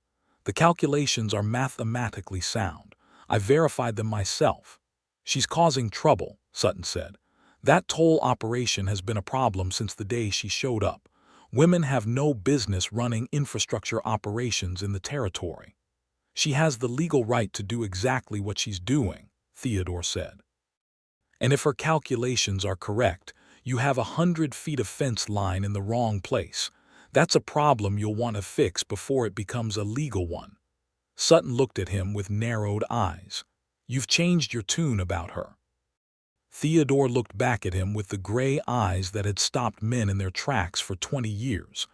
"The calculations are mathematically sound. I verified them myself." "She's causing trouble," Sutton said. "That toll operation has been a problem since the day she showed up. Women have no business running infrastructure operations in the territory." "She has the legal right to do exactly what she's doing," Theodore said. "And if her calculations are correct, you have 100 feet of fence line in the wrong place. That's a problem you'll want to fix before it becomes a legal one." Sutton looked at him with narrowed eyes. "You've changed your tune about her." Theodore looked back at him with the gray eyes that had stopped men in their tracks for 20 years.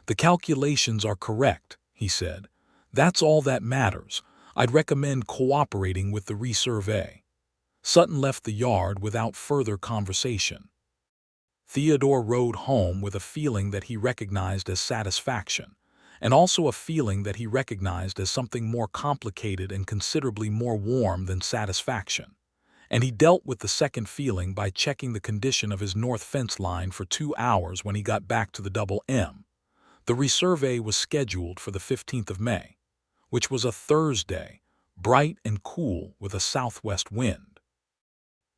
"The calculations are correct," he said. "That's all that matters. I'd recommend cooperating with the resurvey." Sutton left the yard without further conversation. Theodore rode home with a feeling that he recognized as satisfaction, and also a feeling that he recognized as something more complicated and considerably more warm than satisfaction. And he dealt with the second feeling by checking the condition of his north fence line for 2 hours when he got back to the Double M. The resurvey was scheduled for the 15th of May, which was a Thursday, bright and cool with a southwest wind.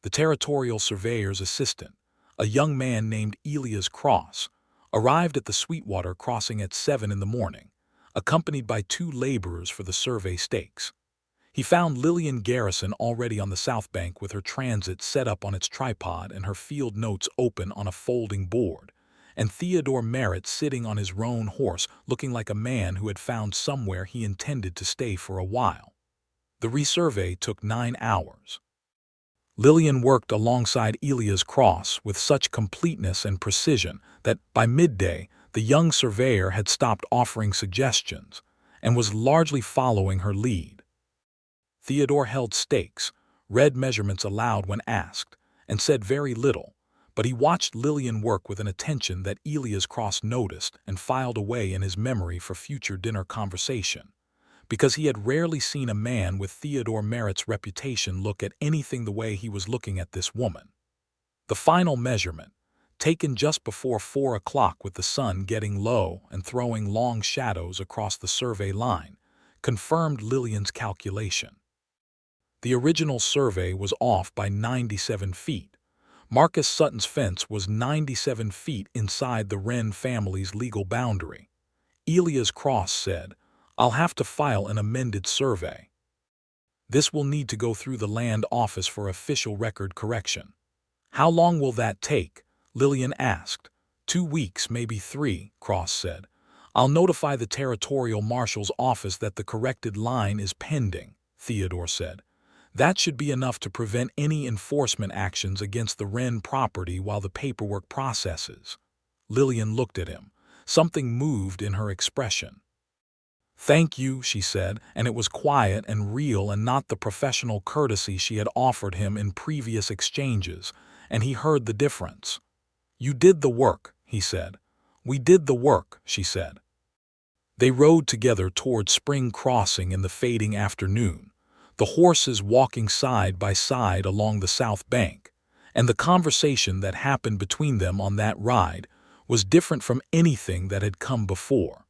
The territorial surveyor's assistant, a young man named Elias Cross, arrived at the Sweetwater crossing at 7 in the morning, accompanied by 2 laborers for the survey stakes. He found Lillian Garrison already on the south bank with her transit set up on its tripod and her field notes open on a folding board, and Theodore Merritt sitting on his roan horse looking like a man who had found somewhere he intended to stay for a while. The resurvey took 9 hours. Lillian worked alongside Elias Cross with such completeness and precision that by midday the young surveyor had stopped offering suggestions and was largely following her lead. Theodore held stakes, read measurements aloud when asked, and said very little, but he watched Lillian work with an attention that Elias Cross noticed and filed away in his memory for future dinner conversation, because he had rarely seen a man with Theodore Merritt's reputation look at anything the way he was looking at this woman. The final measurement, taken just before 4 o'clock with the sun getting low and throwing long shadows across the survey line, confirmed Lillian's calculation. The original survey was off by 97 feet. Marcus Sutton's fence was 97 feet inside the Wren family's legal boundary. Elias Cross said, "I'll have to file an amended survey. This will need to go through the land office for official record correction." "How long will that take?" Lillian asked. 2 weeks, maybe 3, Cross said. "I'll notify the territorial marshal's office that the corrected line is pending," Theodore said. "That should be enough to prevent any enforcement actions against the Wren property while the paperwork processes." Lillian looked at him. Something moved in her expression. "Thank you," she said, and it was quiet and real and not the professional courtesy she had offered him in previous exchanges, and he heard the difference. "You did the work," he said. "We did the work," she said. They rode together toward Spring Crossing in the fading afternoon, the horses walking side by side along the south bank, and the conversation that happened between them on that ride was different from anything that had come before.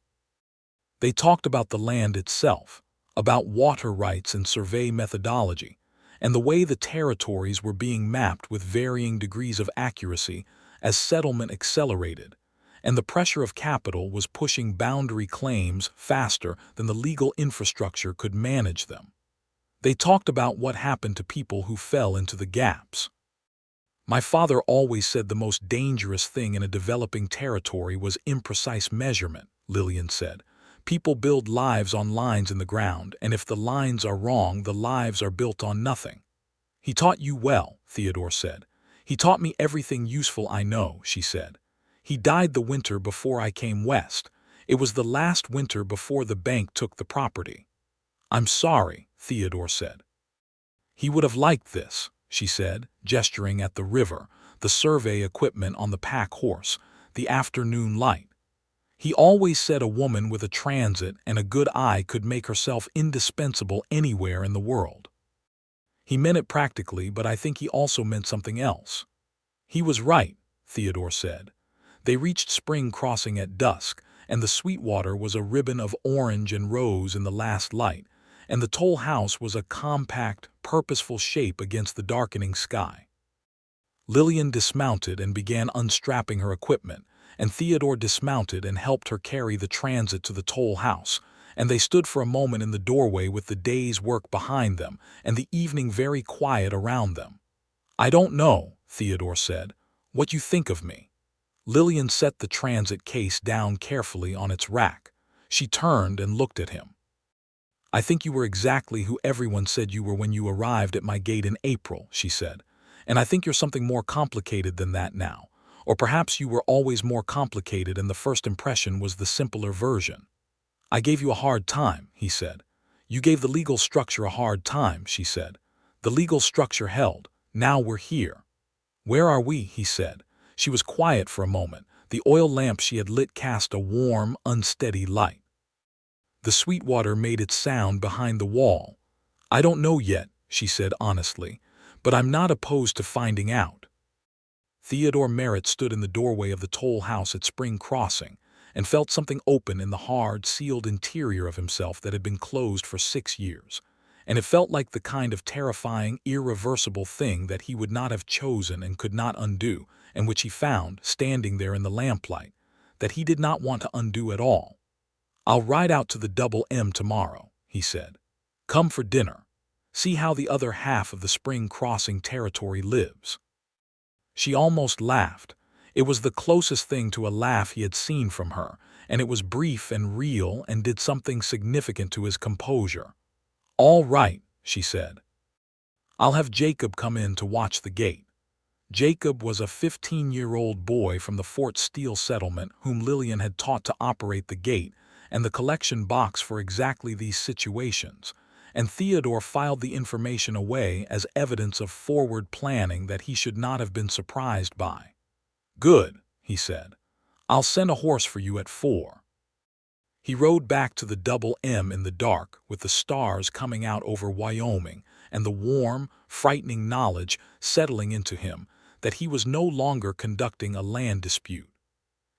They talked about the land itself, about water rights and survey methodology, and the way the territories were being mapped with varying degrees of accuracy as settlement accelerated, and the pressure of capital was pushing boundary claims faster than the legal infrastructure could manage them. They talked about what happened to people who fell into the gaps. "My father always said the most dangerous thing in a developing territory was imprecise measurement," Lillian said. "People build lives on lines in the ground, and if the lines are wrong, the lives are built on nothing." "He taught you well," Theodore said. "He taught me everything useful I know," she said. "He died the winter before I came west. It was the last winter before the bank took the property." "I'm sorry," Theodore said. "He would have liked this," she said, gesturing at the river, the survey equipment on the pack horse, the afternoon light. "He always said a woman with a transit and a good eye could make herself indispensable anywhere in the world." "He meant it practically, but I think he also meant something else." "He was right," Theodore said. They reached Spring Crossing at dusk, and the Sweetwater was a ribbon of orange and rose in the last light, and the toll house was a compact, purposeful shape against the darkening sky. Lillian dismounted and began unstrapping her equipment, and Theodore dismounted and helped her carry the transit to the toll house, and they stood for a moment in the doorway with the day's work behind them and the evening very quiet around them. "I don't know," Theodore said, "what you think of me." Lillian set the transit case down carefully on its rack. She turned and looked at him. "I think you were exactly who everyone said you were when you arrived at my gate in April," she said. "And I think you're something more complicated than that now. Or perhaps you were always more complicated and the first impression was the simpler version." "I gave you a hard time," he said. "You gave the legal structure a hard time," she said. "The legal structure held. Now we're here." "Where are we?" he said. She was quiet for a moment. The oil lamp she had lit cast a warm, unsteady light. The Sweetwater made its sound behind the wall. "I don't know yet," she said honestly, "but I'm not opposed to finding out." Theodore Merritt stood in the doorway of the toll house at Spring Crossing and felt something open in the hard, sealed interior of himself that had been closed for 6 years. And it felt like the kind of terrifying, irreversible thing that he would not have chosen and could not undo, and which he found, standing there in the lamplight, that he did not want to undo at all. "I'll ride out to the Double M tomorrow," he said. "Come for dinner. See how the other half of the Spring Crossing territory lives." She almost laughed. It was the closest thing to a laugh he had seen from her, and it was brief and real and did something significant to his composure. "All right," she said. "I'll have Jacob come in to watch the gate." Jacob was a 15-year-old boy from the Fort Steele settlement whom Lillian had taught to operate the gate and the collection box for exactly these situations, and Theodore filed the information away as evidence of forward planning that he should not have been surprised by. "Good," he said. "I'll send a horse for you at 4. He rode back to the Double M in the dark, with the stars coming out over Wyoming and the warm, frightening knowledge settling into him that he was no longer conducting a land dispute.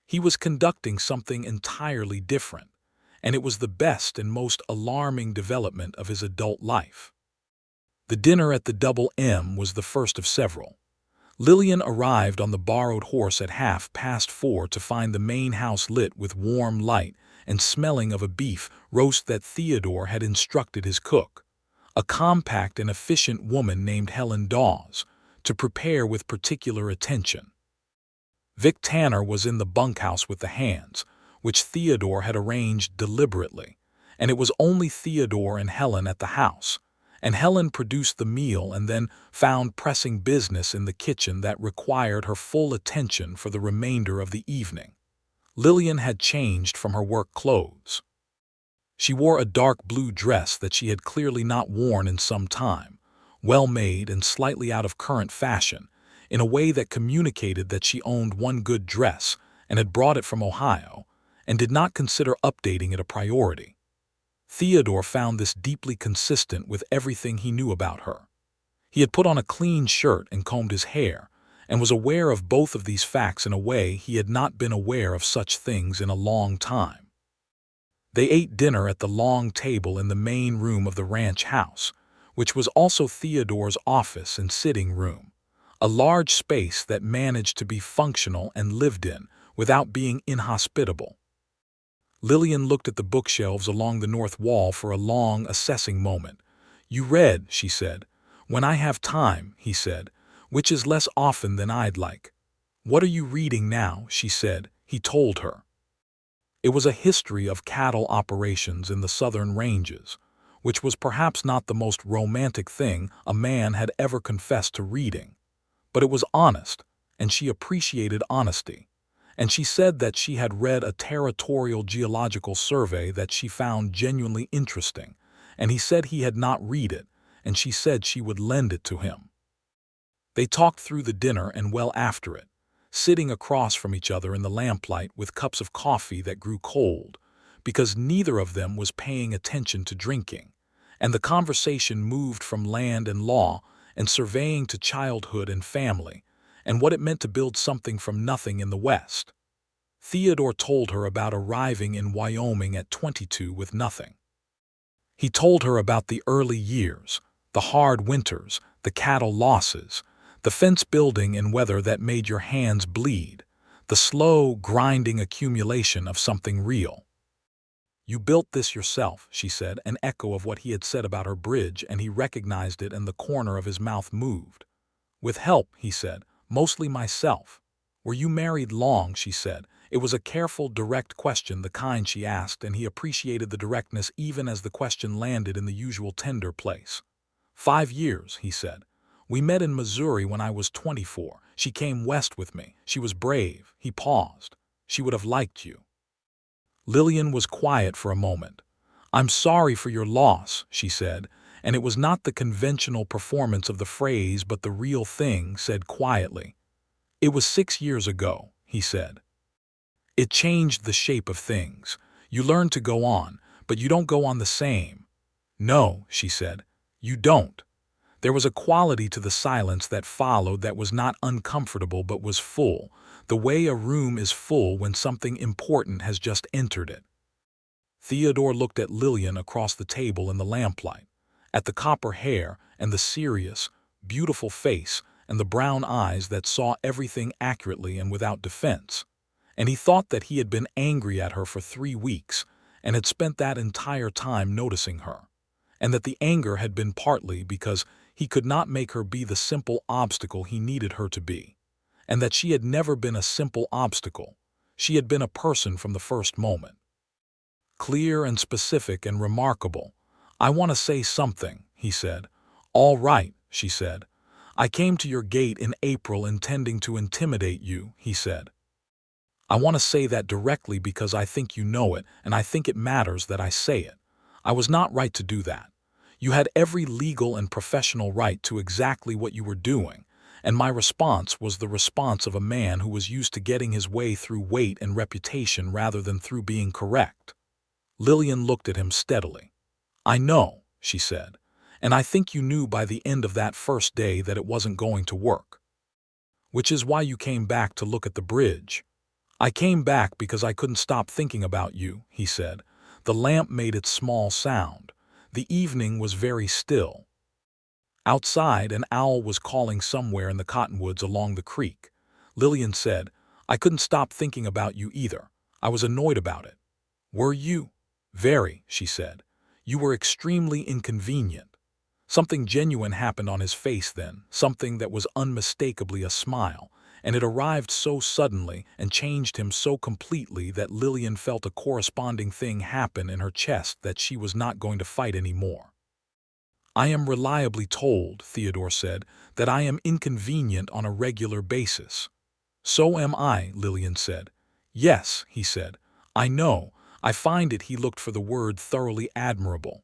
He was conducting something entirely different, and it was the best and most alarming development of his adult life. The dinner at the Double M was the first of several. Lillian arrived on the borrowed horse at 4:30 to find the main house lit with warm light and smelling of a beef roast that Theodore had instructed his cook, a compact and efficient woman named Helen Dawes, to prepare with particular attention. Vic Tanner was in the bunkhouse with the hands, which Theodore had arranged deliberately, and it was only Theodore and Helen at the house, and Helen produced the meal and then found pressing business in the kitchen that required her full attention for the remainder of the evening. Lillian had changed from her work clothes. She wore a dark blue dress that she had clearly not worn in some time, well-made and slightly out of current fashion, in a way that communicated that she owned one good dress and had brought it from Ohio, and did not consider updating it a priority. Theodore found this deeply consistent with everything he knew about her. He had put on a clean shirt and combed his hair, and was aware of both of these facts in a way he had not been aware of such things in a long time. They ate dinner at the long table in the main room of the ranch house, which was also Theodore's office and sitting room, a large space that managed to be functional and lived in without being inhospitable. Lillian looked at the bookshelves along the north wall for a long, assessing moment. "You read," she said. "When I have time," he said, "which is less often than I'd like." "What are you reading now?" she said. He told her. It was a history of cattle operations in the southern ranges, which was perhaps not the most romantic thing a man had ever confessed to reading. But it was honest, and she appreciated honesty. And she said that she had read a territorial geological survey that she found genuinely interesting, and he said he had not read it, and she said she would lend it to him. They talked through the dinner and well after it, sitting across from each other in the lamplight with cups of coffee that grew cold, because neither of them was paying attention to drinking, and the conversation moved from land and law and surveying to childhood and family, and what it meant to build something from nothing in the West. Theodore told her about arriving in Wyoming at 22 with nothing. He told her about the early years, the hard winters, the cattle losses, the fence building in weather that made your hands bleed, the slow, grinding accumulation of something real. "You built this yourself," she said, an echo of what he had said about her bridge, and he recognized it and the corner of his mouth moved. "With help," he said, "mostly myself." "Were you married long?" she said. It was a careful, direct question, the kind she asked, and he appreciated the directness even as the question landed in the usual tender place. 5 years, he said. "We met in Missouri when I was 24. She came west with me. She was brave." He paused. "She would have liked you." Lillian was quiet for a moment. "I'm sorry for your loss," she said, and it was not the conventional performance of the phrase but the real thing said quietly. "It was 6 years ago," he said. "It changed the shape of things. You learn to go on, but you don't go on the same." "No," she said, "you don't." There was a quality to the silence that followed that was not uncomfortable but was full, the way a room is full when something important has just entered it. Theodore looked at Lillian across the table in the lamplight, at the copper hair and the serious, beautiful face and the brown eyes that saw everything accurately and without defense. And he thought that he had been angry at her for 3 weeks and had spent that entire time noticing her, and that the anger had been partly because he could not make her be the simple obstacle he needed her to be, and that she had never been a simple obstacle. She had been a person from the first moment. Clear and specific and remarkable. "I want to say something," he said. "All right," she said. "I came to your gate in April intending to intimidate you," he said. "I want to say that directly because I think you know it, and I think it matters that I say it. I was not right to do that. You had every legal and professional right to exactly what you were doing, and my response was the response of a man who was used to getting his way through weight and reputation rather than through being correct." Lillian looked at him steadily. "I know," she said, "and I think you knew by the end of that first day that it wasn't going to work. Which is why you came back to look at the bridge." "I came back because I couldn't stop thinking about you," he said. The lamp made its small sound. The evening was very still. Outside, an owl was calling somewhere in the cottonwoods along the creek. Lillian said, "I couldn't stop thinking about you either. I was annoyed about it." "Were you?" "Very," she said. "You were extremely inconvenient." Something genuine happened on his face then, something that was unmistakably a smile, and it arrived so suddenly and changed him so completely that Lillian felt a corresponding thing happen in her chest that she was not going to fight anymore. "I am reliably told," Theodore said, "that I am inconvenient on a regular basis." "So am I," Lillian said. "Yes," he said. "I know. I find it," he looked for the word, "thoroughly admirable."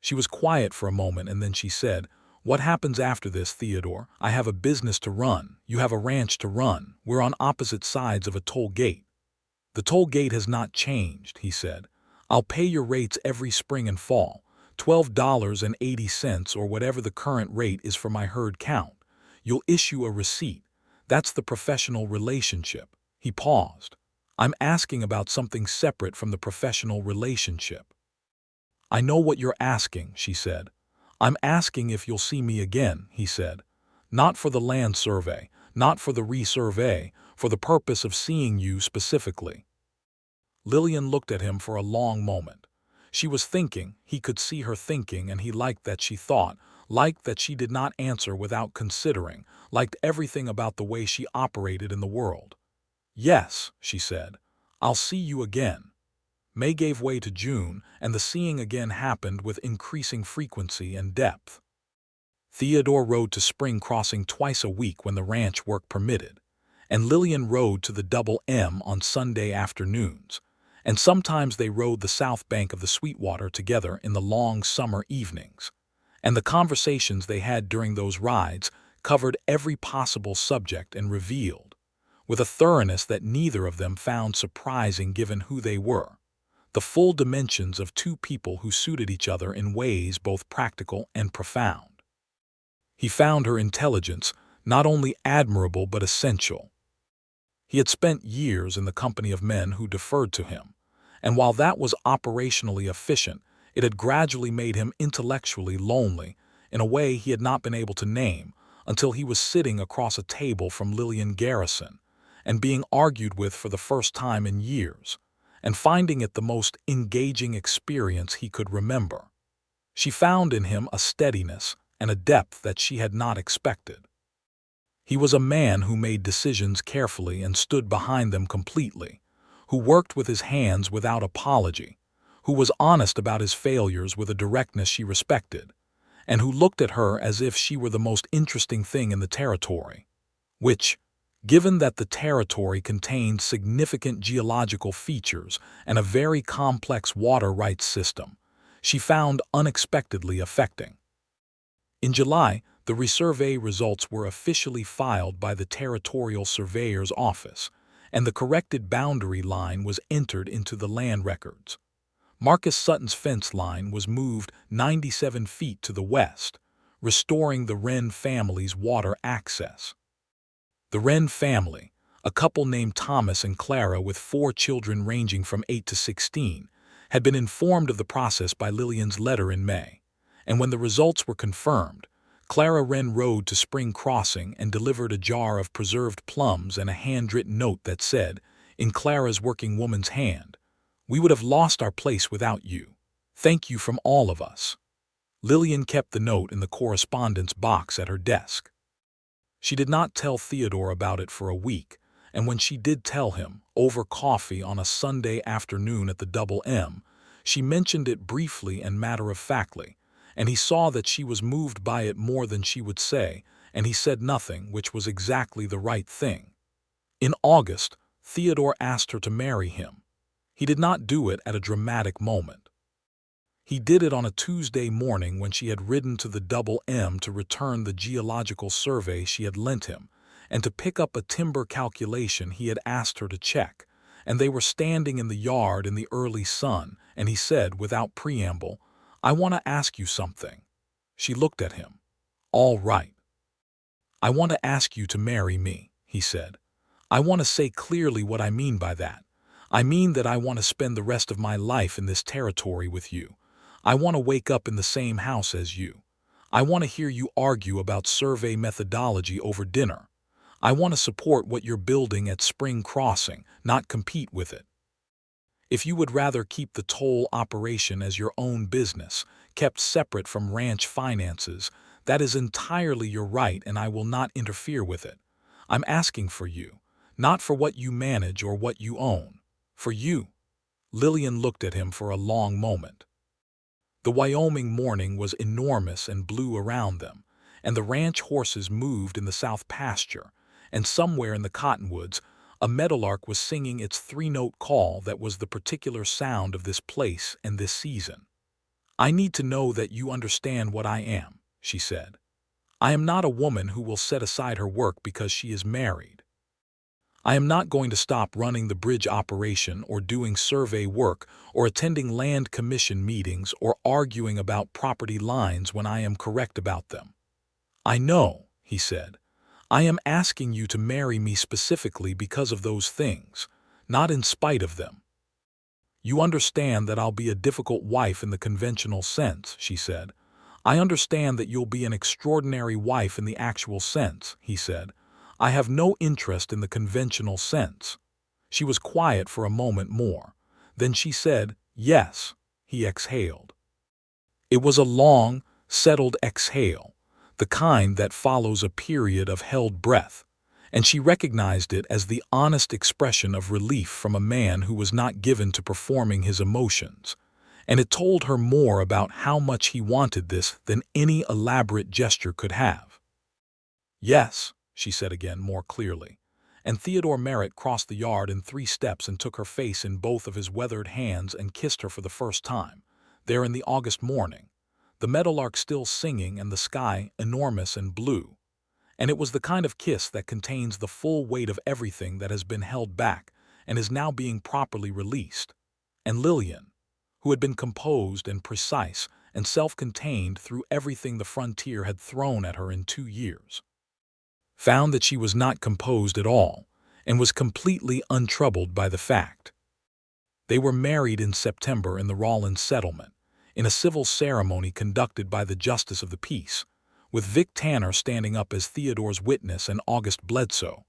She was quiet for a moment and then she said, "What happens after this, Theodore? I have a business to run. You have a ranch to run. We're on opposite sides of a toll gate." "The toll gate has not changed," he said. "I'll pay your rates every spring and fall, $12.80 or whatever the current rate is for my herd count. You'll issue a receipt. That's the professional relationship." He paused. "I'm asking about something separate from the professional relationship." "I know what you're asking," she said. "I'm asking if you'll see me again," he said. "Not for the land survey, not for the resurvey, for the purpose of seeing you specifically." Lillian looked at him for a long moment. She was thinking, he could see her thinking, and he liked that she thought, liked that she did not answer without considering, liked everything about the way she operated in the world. "Yes," she said, "I'll see you again." May gave way to June, and the seeing again happened with increasing frequency and depth. Theodore rode to Spring Crossing twice a week when the ranch work permitted, and Lillian rode to the Double M on Sunday afternoons, and sometimes they rode the south bank of the Sweetwater together in the long summer evenings. And the conversations they had during those rides covered every possible subject and revealed, with a thoroughness that neither of them found surprising given who they were, the full dimensions of two people who suited each other in ways both practical and profound. He found her intelligence not only admirable but essential. He had spent years in the company of men who deferred to him, and while that was operationally efficient, it had gradually made him intellectually lonely in a way he had not been able to name until he was sitting across a table from Lillian Garrison and being argued with for the first time in years, and finding it the most engaging experience he could remember. She found in him a steadiness and a depth that she had not expected. He was a man who made decisions carefully and stood behind them completely, who worked with his hands without apology, who was honest about his failures with a directness she respected, and who looked at her as if she were the most interesting thing in the territory, which, given that the territory contained significant geological features and a very complex water rights system, she found unexpectedly affecting. In July, the The resurvey results were officially filed by the Territorial Surveyor's Office, and the corrected boundary line was entered into the land records. Marcus Sutton's fence line was moved 97 feet to the west, restoring the Wren family's water access. The Wren family, a couple named Thomas and Clara with 4 children ranging from 8 to 16, had been informed of the process by Lillian's letter in May, and when the results were confirmed, Clara Wren rode to Spring Crossing and delivered a jar of preserved plums and a handwritten note that said, in Clara's working woman's hand, "We would have lost our place without you. Thank you from all of us." Lillian kept the note in the correspondence box at her desk. She did not tell Theodore about it for a week, and when she did tell him, over coffee on a Sunday afternoon at the Double M, she mentioned it briefly and matter-of-factly, and he saw that she was moved by it more than she would say, and he said nothing, which was exactly the right thing. In August, Theodore asked her to marry him. He did not do it at a dramatic moment. He did it on a Tuesday morning when she had ridden to the Double M to return the geological survey she had lent him, and to pick up a timber calculation he had asked her to check, and they were standing in the yard in the early sun, and he said, without preamble, "I want to ask you something." She looked at him. "All right." "I want to ask you to marry me," he said. "I want to say clearly what I mean by that. I mean that I want to spend the rest of my life in this territory with you. I want to wake up in the same house as you. I want to hear you argue about survey methodology over dinner. I want to support what you're building at Spring Crossing, not compete with it. If you would rather keep the toll operation as your own business, kept separate from ranch finances, that is entirely your right and I will not interfere with it. I'm asking for you, not for what you manage or what you own. For you." Lillian looked at him for a long moment. The Wyoming morning was enormous and blue around them, and the ranch horses moved in the south pasture, and somewhere in the cottonwoods, a meadowlark was singing its 3-note call that was the particular sound of this place and this season. "I need to know that you understand what I am," she said. "I am not a woman who will set aside her work because she is married. I am not going to stop running the bridge operation or doing survey work or attending land commission meetings or arguing about property lines when I am correct about them." "I know," he said. "I am asking you to marry me specifically because of those things, not in spite of them." "You understand that I'll be a difficult wife in the conventional sense," she said. "I understand that you'll be an extraordinary wife in the actual sense," he said. "I have no interest in the conventional sense." She was quiet for a moment more. Then she said, "Yes." He exhaled. It was a long, settled exhale, the kind that follows a period of held breath, and she recognized it as the honest expression of relief from a man who was not given to performing his emotions, and it told her more about how much he wanted this than any elaborate gesture could have. "Yes," she said again more clearly, and Theodore Merritt crossed the yard in 3 steps and took her face in both of his weathered hands and kissed her for the first time, there in the August morning, the meadowlark still singing and the sky enormous and blue. And it was the kind of kiss that contains the full weight of everything that has been held back and is now being properly released. And Lillian, who had been composed and precise and self-contained through everything the frontier had thrown at her in 2 years, found that she was not composed at all and was completely untroubled by the fact. They were married in September in the Rawlins settlement, in a civil ceremony conducted by the Justice of the Peace, with Vic Tanner standing up as Theodore's witness and August Bledsoe,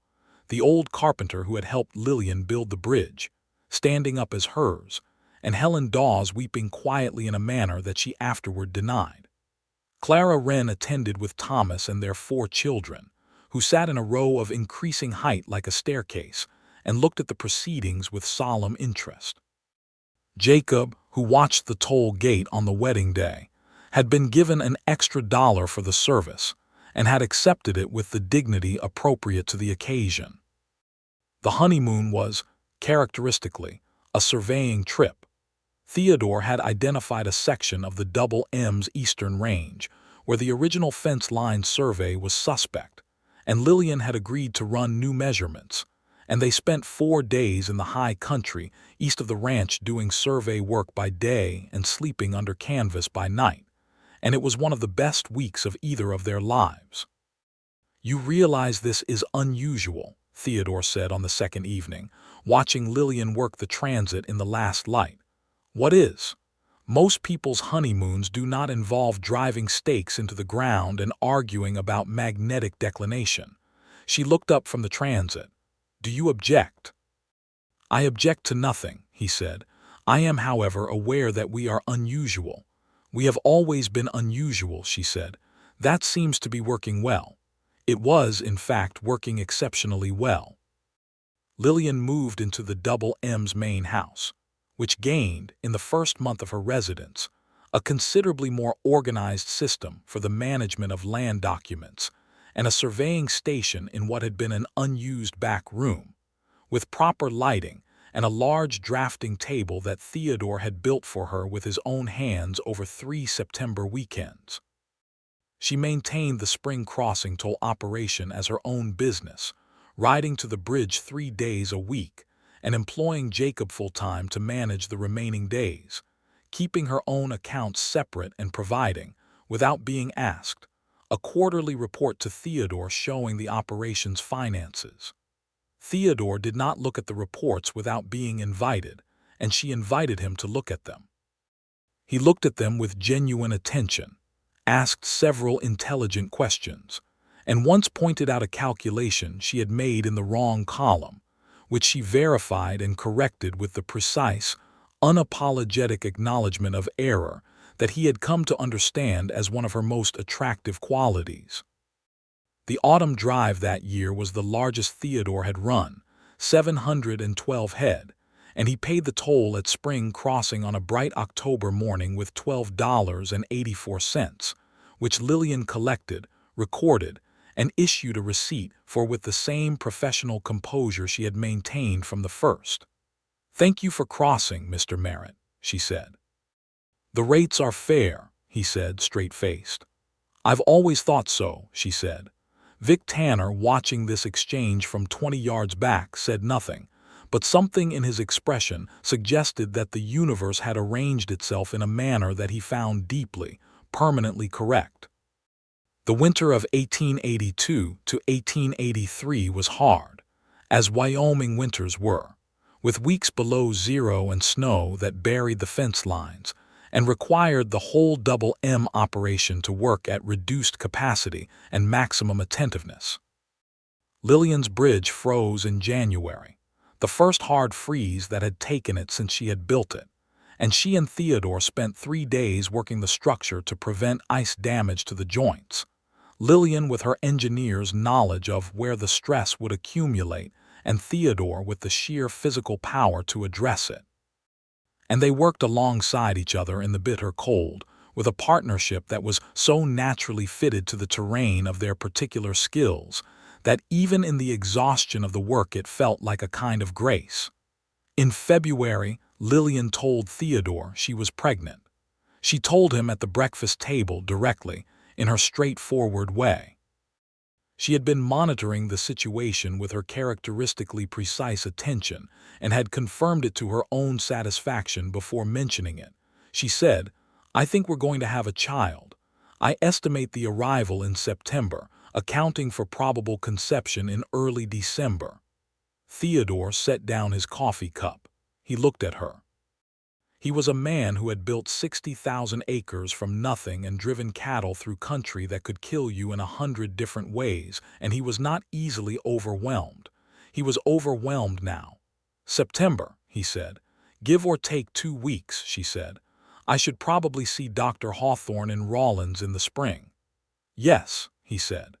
the old carpenter who had helped Lillian build the bridge, standing up as hers, and Helen Dawes weeping quietly in a manner that she afterward denied. Clara Wren attended with Thomas and their 4 children, who sat in a row of increasing height like a staircase and looked at the proceedings with solemn interest. Jacob, who watched the toll gate on the wedding day, had been given an extra $1 for the service and had accepted it with the dignity appropriate to the occasion. The honeymoon was, characteristically, a surveying trip. Theodore had identified a section of the Double M's eastern range, where the original fence line survey was suspect, and Lillian had agreed to run new measurements, and they spent 4 days in the high country east of the ranch doing survey work by day and sleeping under canvas by night, and it was one of the best weeks of either of their lives. "You realize this is unusual," Theodore said on the second evening, watching Lillian work the transit in the last light. "What is? Most people's honeymoons do not involve driving stakes into the ground and arguing about magnetic declination." She looked up from the transit. "Do you object?" "I object to nothing," he said. "I am, however, aware that we are unusual." "We have always been unusual," she said. "That seems to be working well." It was, in fact, working exceptionally well. Lillian moved into the Double M's main house, which gained, in the first month of her residence, a considerably more organized system for the management of land documents and a surveying station in what had been an unused back room, with proper lighting and a large drafting table that Theodore had built for her with his own hands over 3 September weekends. She maintained the spring crossing toll operation as her own business, riding to the bridge 3 days a week and employing Jacob full-time to manage the remaining days, keeping her own accounts separate and providing, without being asked, a quarterly report to Theodore showing the operation's finances. Theodore did not look at the reports without being invited, and she invited him to look at them. He looked at them with genuine attention, asked several intelligent questions, and once pointed out a calculation she had made in the wrong column, which she verified and corrected with the precise, unapologetic acknowledgement of error that he had come to understand as one of her most attractive qualities. The autumn drive that year was the largest Theodore had run, 712 head, and he paid the toll at Spring Crossing on a bright October morning with $12.84, which Lillian collected, recorded, and issued a receipt for with the same professional composure she had maintained from the first. "Thank you for crossing, Mr. Merritt," she said. "The rates are fair," he said, straight-faced. "I've always thought so," she said. Vic Tanner, watching this exchange from 20 yards back, said nothing, but something in his expression suggested that the universe had arranged itself in a manner that he found deeply, permanently correct. The winter of 1882 to 1883 was hard, as Wyoming winters were, with weeks below zero and snow that buried the fence lines, and required the whole Double M operation to work at reduced capacity and maximum attentiveness. Lillian's bridge froze in January, the first hard freeze that had taken it since she had built it, and she and Theodore spent 3 days working the structure to prevent ice damage to the joints, Lillian with her engineer's knowledge of where the stress would accumulate and Theodore with the sheer physical power to address it. And they worked alongside each other in the bitter cold, with a partnership that was so naturally fitted to the terrain of their particular skills that even in the exhaustion of the work it felt like a kind of grace. In February, Lillian told Theodore she was pregnant. She told him at the breakfast table directly, in her straightforward way. She had been monitoring the situation with her characteristically precise attention and had confirmed it to her own satisfaction before mentioning it. She said, "I think we're going to have a child. I estimate the arrival in September, accounting for probable conception in early December." Theodore set down his coffee cup. He looked at her. He was a man who had built 60,000 acres from nothing and driven cattle through country that could kill you in 100 different ways, and he was not easily overwhelmed. He was overwhelmed now. "September," he said. "Give or take 2 weeks," she said. "I should probably see Dr. Hawthorne in Rawlins in the spring." "Yes," he said.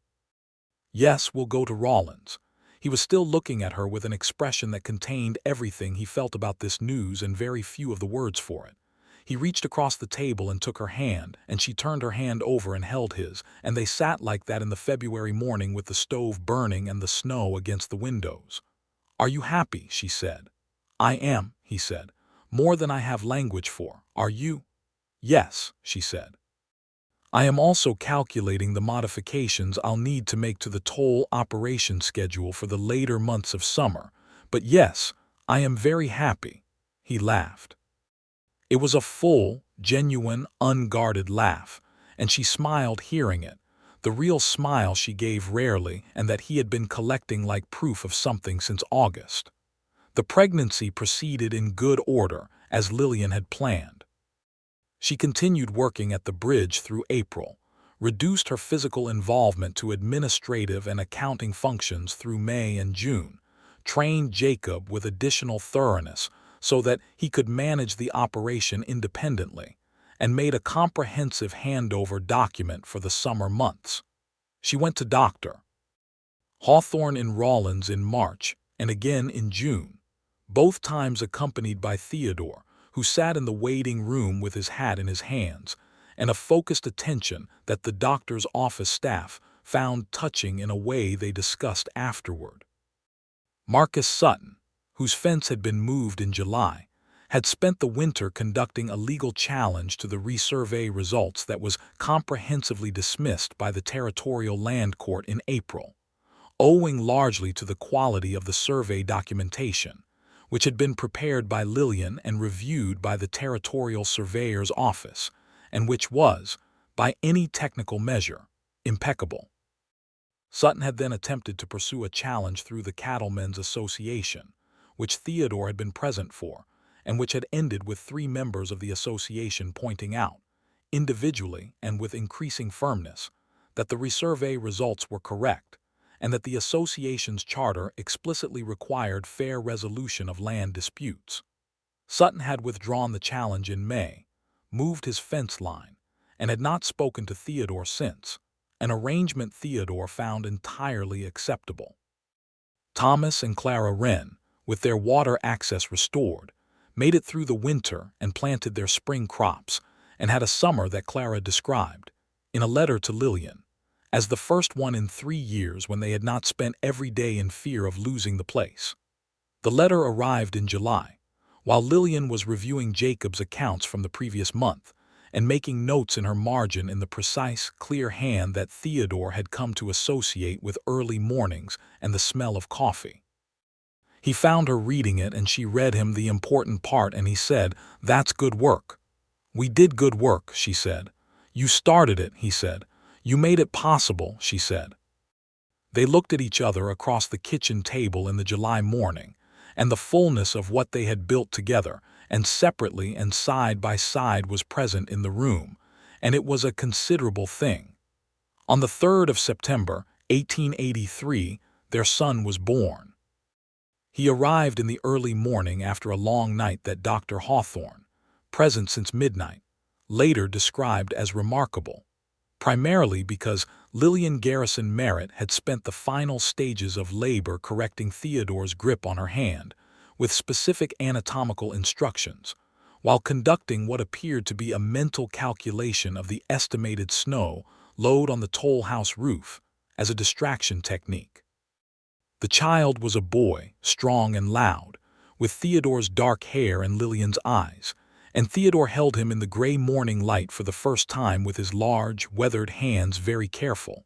"Yes, we'll go to Rawlins." He was still looking at her with an expression that contained everything he felt about this news and very few of the words for it. He reached across the table and took her hand, and she turned her hand over and held his, and they sat like that in the February morning with the stove burning and the snow against the windows. "Are you happy?" she said. "I am," he said. "More than I have language for. Are you?" "Yes," she said. I am also calculating the modifications I'll need to make to the toll operation schedule for the later months of summer, but yes, I am very happy." He laughed. It was a full, genuine, unguarded laugh, and she smiled hearing it, the real smile she gave rarely and that he had been collecting like proof of something since August. The pregnancy proceeded in good order, as Lillian had planned. She continued working at the bridge through April, reduced her physical involvement to administrative and accounting functions through May and June, trained Jacob with additional thoroughness so that he could manage the operation independently, and made a comprehensive handover document for the summer months. She went to Dr. Hawthorne in Rawlins in March and again in June, both times accompanied by Theodore, who sat in the waiting room with his hat in his hands, and a focused attention that the doctor's office staff found touching in a way they discussed afterward. Marcus Sutton, whose fence had been moved in July, had spent the winter conducting a legal challenge to the resurvey results that was comprehensively dismissed by the Territorial Land Court in April, owing largely to the quality of the survey documentation, which had been prepared by Lillian and reviewed by the Territorial Surveyor's Office, and which was, by any technical measure, impeccable. Sutton had then attempted to pursue a challenge through the Cattlemen's Association, which Theodore had been present for, and which had ended with 3 members of the association pointing out, individually and with increasing firmness, that the resurvey results were correct, and that the association's charter explicitly required fair resolution of land disputes. Sutton had withdrawn the challenge in May, moved his fence line, and had not spoken to Theodore since, an arrangement Theodore found entirely acceptable. Thomas and Clara Wren, with their water access restored, made it through the winter and planted their spring crops, and had a summer that Clara described, in a letter to Lillian, as the first one in 3 years when they had not spent every day in fear of losing the place. The letter arrived in July, while Lillian was reviewing Jacob's accounts from the previous month and making notes in her margin in the precise, clear hand that Theodore had come to associate with early mornings and the smell of coffee. He found her reading it, and she read him the important part, and he said, "That's good work." "We did good work," she said. "You started it," he said. "You made it possible," she said. They looked at each other across the kitchen table in the July morning, and the fullness of what they had built together, and separately and side by side, was present in the room, and it was a considerable thing. On the 3rd of September, 1883, their son was born. He arrived in the early morning after a long night that Dr. Hawthorne, present since midnight, later described as remarkable, primarily because Lillian Garrison Merritt had spent the final stages of labor correcting Theodore's grip on her hand, with specific anatomical instructions, while conducting what appeared to be a mental calculation of the estimated snow load on the toll house roof as a distraction technique. The child was a boy, strong and loud, with Theodore's dark hair and Lillian's eyes, and Theodore held him in the gray morning light for the first time with his large, weathered hands very careful,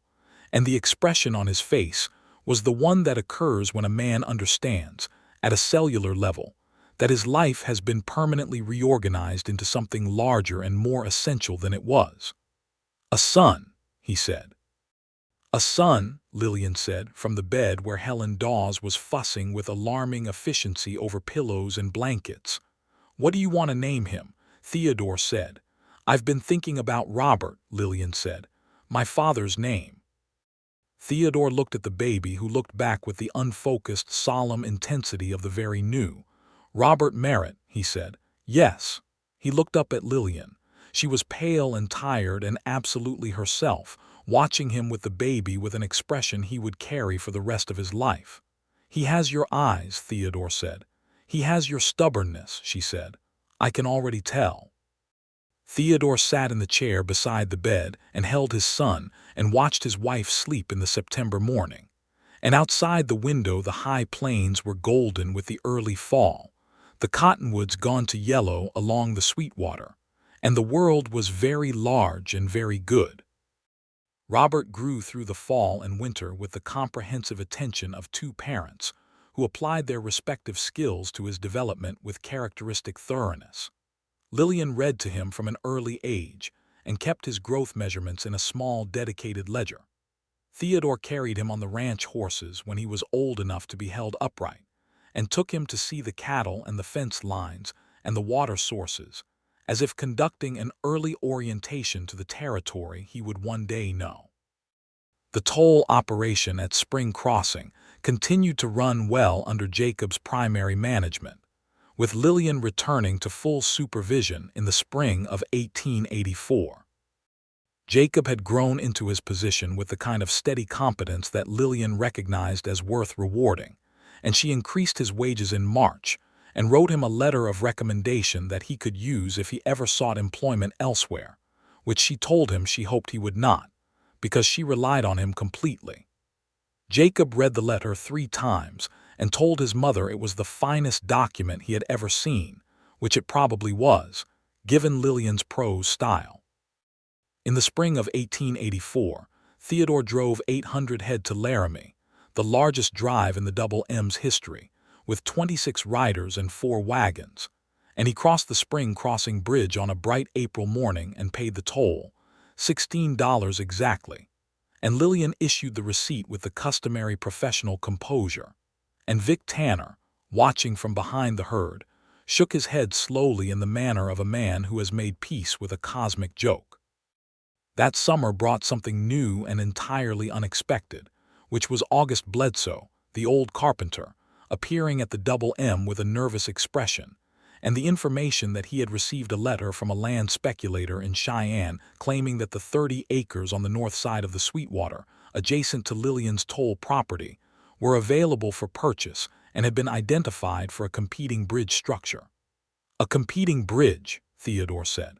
and the expression on his face was the one that occurs when a man understands, at a cellular level, that his life has been permanently reorganized into something larger and more essential than it was. "A son," he said. "A son," Lillian said, from the bed where Helen Dawes was fussing with alarming efficiency over pillows and blankets. "What do you want to name him?" Theodore said. "I've been thinking about Robert," Lillian said. "My father's name." Theodore looked at the baby, who looked back with the unfocused, solemn intensity of the very new. "Robert Merritt," he said. "Yes." He looked up at Lillian. She was pale and tired and absolutely herself, watching him with the baby with an expression he would carry for the rest of his life. "He has your eyes," Theodore said. "He has your stubbornness," she said. "I can already tell." Theodore sat in the chair beside the bed and held his son and watched his wife sleep in the September morning. And outside the window the high plains were golden with the early fall, the cottonwoods gone to yellow along the Sweetwater, and the world was very large and very good. Robert grew through the fall and winter with the comprehensive attention of two parents, who applied their respective skills to his development with characteristic thoroughness. Lillian read to him from an early age and kept his growth measurements in a small, dedicated ledger. Theodore carried him on the ranch horses when he was old enough to be held upright, and took him to see the cattle and the fence lines and the water sources, as if conducting an early orientation to the territory he would one day know. The toll operation at Spring Crossing continued to run well under Jacob's primary management, with Lillian returning to full supervision in the spring of 1884. Jacob had grown into his position with the kind of steady competence that Lillian recognized as worth rewarding, and she increased his wages in March and wrote him a letter of recommendation that he could use if he ever sought employment elsewhere, which she told him she hoped he would not, because she relied on him completely. Jacob read the letter 3 times and told his mother it was the finest document he had ever seen, which it probably was, given Lillian's prose style. In the spring of 1884, Theodore drove 800 head to Laramie, the largest drive in the Double M's history, with 26 riders and 4 wagons, and he crossed the Spring Crossing Bridge on a bright April morning and paid the toll, $16 exactly, and Lillian issued the receipt with the customary professional composure, and Vic Tanner, watching from behind the herd, shook his head slowly in the manner of a man who has made peace with a cosmic joke. That summer brought something new and entirely unexpected, which was August Bledsoe, the old carpenter, appearing at the Double M with a nervous expression, and the information that he had received a letter from a land speculator in Cheyenne claiming that the 30 acres on the north side of the Sweetwater, adjacent to Lillian's toll property, were available for purchase and had been identified for a competing bridge structure. "A competing bridge," Theodore said.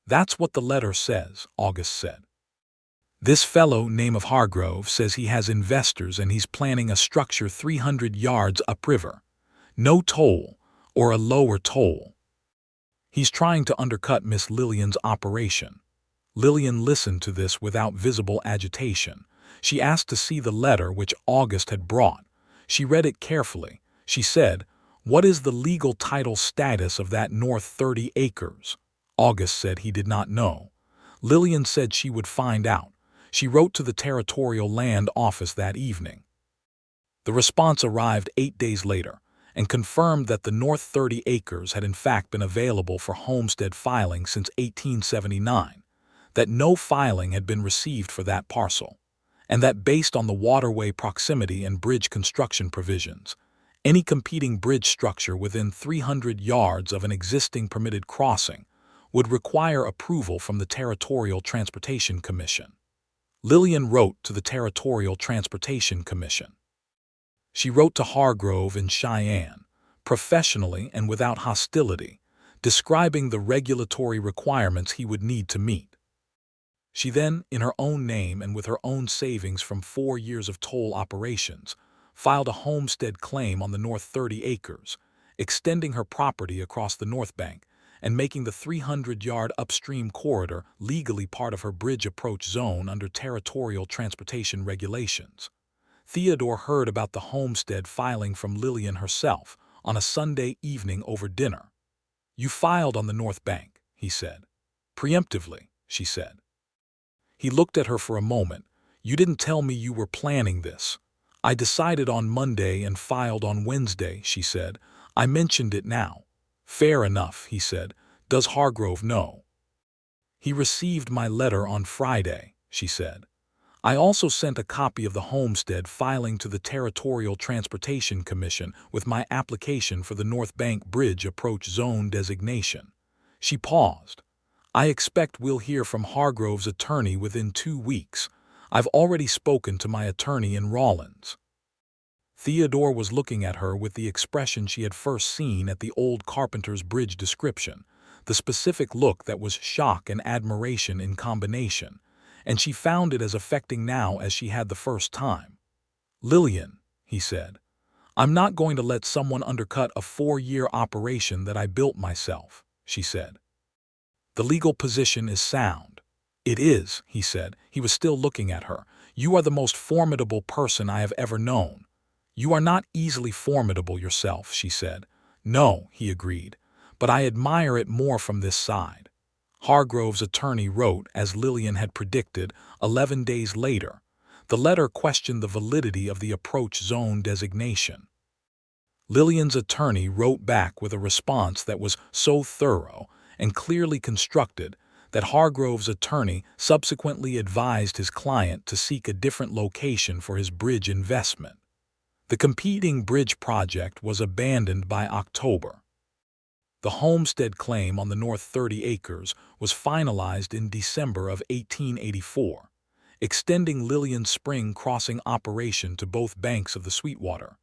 "That's what the letter says," August said. "This fellow, name of Hargrove, says he has investors and he's planning a structure 300 yards upriver. No toll, or a lower toll. He's trying to undercut Miss Lillian's operation." Lillian listened to this without visible agitation. She asked to see the letter which August had brought. She read it carefully. She said, "What is the legal title status of that north 30 acres?" August said he did not know. Lillian said she would find out. She wrote to the Territorial Land Office that evening. The response arrived 8 days later and confirmed that the north 30 acres had in fact been available for homestead filing since 1879, that no filing had been received for that parcel, and that based on the waterway proximity and bridge construction provisions, any competing bridge structure within 300 yards of an existing permitted crossing would require approval from the Territorial Transportation Commission. Lillian wrote to the Territorial Transportation Commission. She wrote to Hargrove in Cheyenne, professionally and without hostility, describing the regulatory requirements he would need to meet. She then, in her own name and with her own savings from 4 years of toll operations, filed a homestead claim on the north 30 acres, extending her property across the North Bank and making the 300-yard upstream corridor legally part of her bridge approach zone under territorial transportation regulations. Theodore heard about the homestead filing from Lillian herself on a Sunday evening over dinner. "You filed on the North Bank," he said. "Preemptively," she said. He looked at her for a moment. "You didn't tell me you were planning this." "I decided on Monday and filed on Wednesday," she said. "I mentioned it now." "Fair enough," he said. "Does Hargrove know?" "He received my letter on Friday," she said. "I also sent a copy of the homestead filing to the Territorial Transportation Commission with my application for the North Bank Bridge Approach Zone designation." She paused. "I expect we'll hear from Hargrove's attorney within 2 weeks. I've already spoken to my attorney in Rawlins." Theodore was looking at her with the expression she had first seen at the old carpenter's bridge description, the specific look that was shock and admiration in combination, and she found it as affecting now as she had the first time. "Lillian," he said, "I'm not going to let someone undercut a 4-year operation that I built myself," she said. The legal position is sound. It is, he said. He was still looking at her. You are the most formidable person I have ever known. You are not easily formidable yourself, she said. No, he agreed, but I admire it more from this side. Hargrove's attorney wrote, as Lillian had predicted, 11 days later. The letter questioned the validity of the approach zone designation. Lillian's attorney wrote back with a response that was so thorough and clearly constructed that Hargrove's attorney subsequently advised his client to seek a different location for his bridge investment. The competing bridge project was abandoned by October. The homestead claim on the north 30 acres was finalized in December of 1884, extending Lillian's spring crossing operation to both banks of the Sweetwater,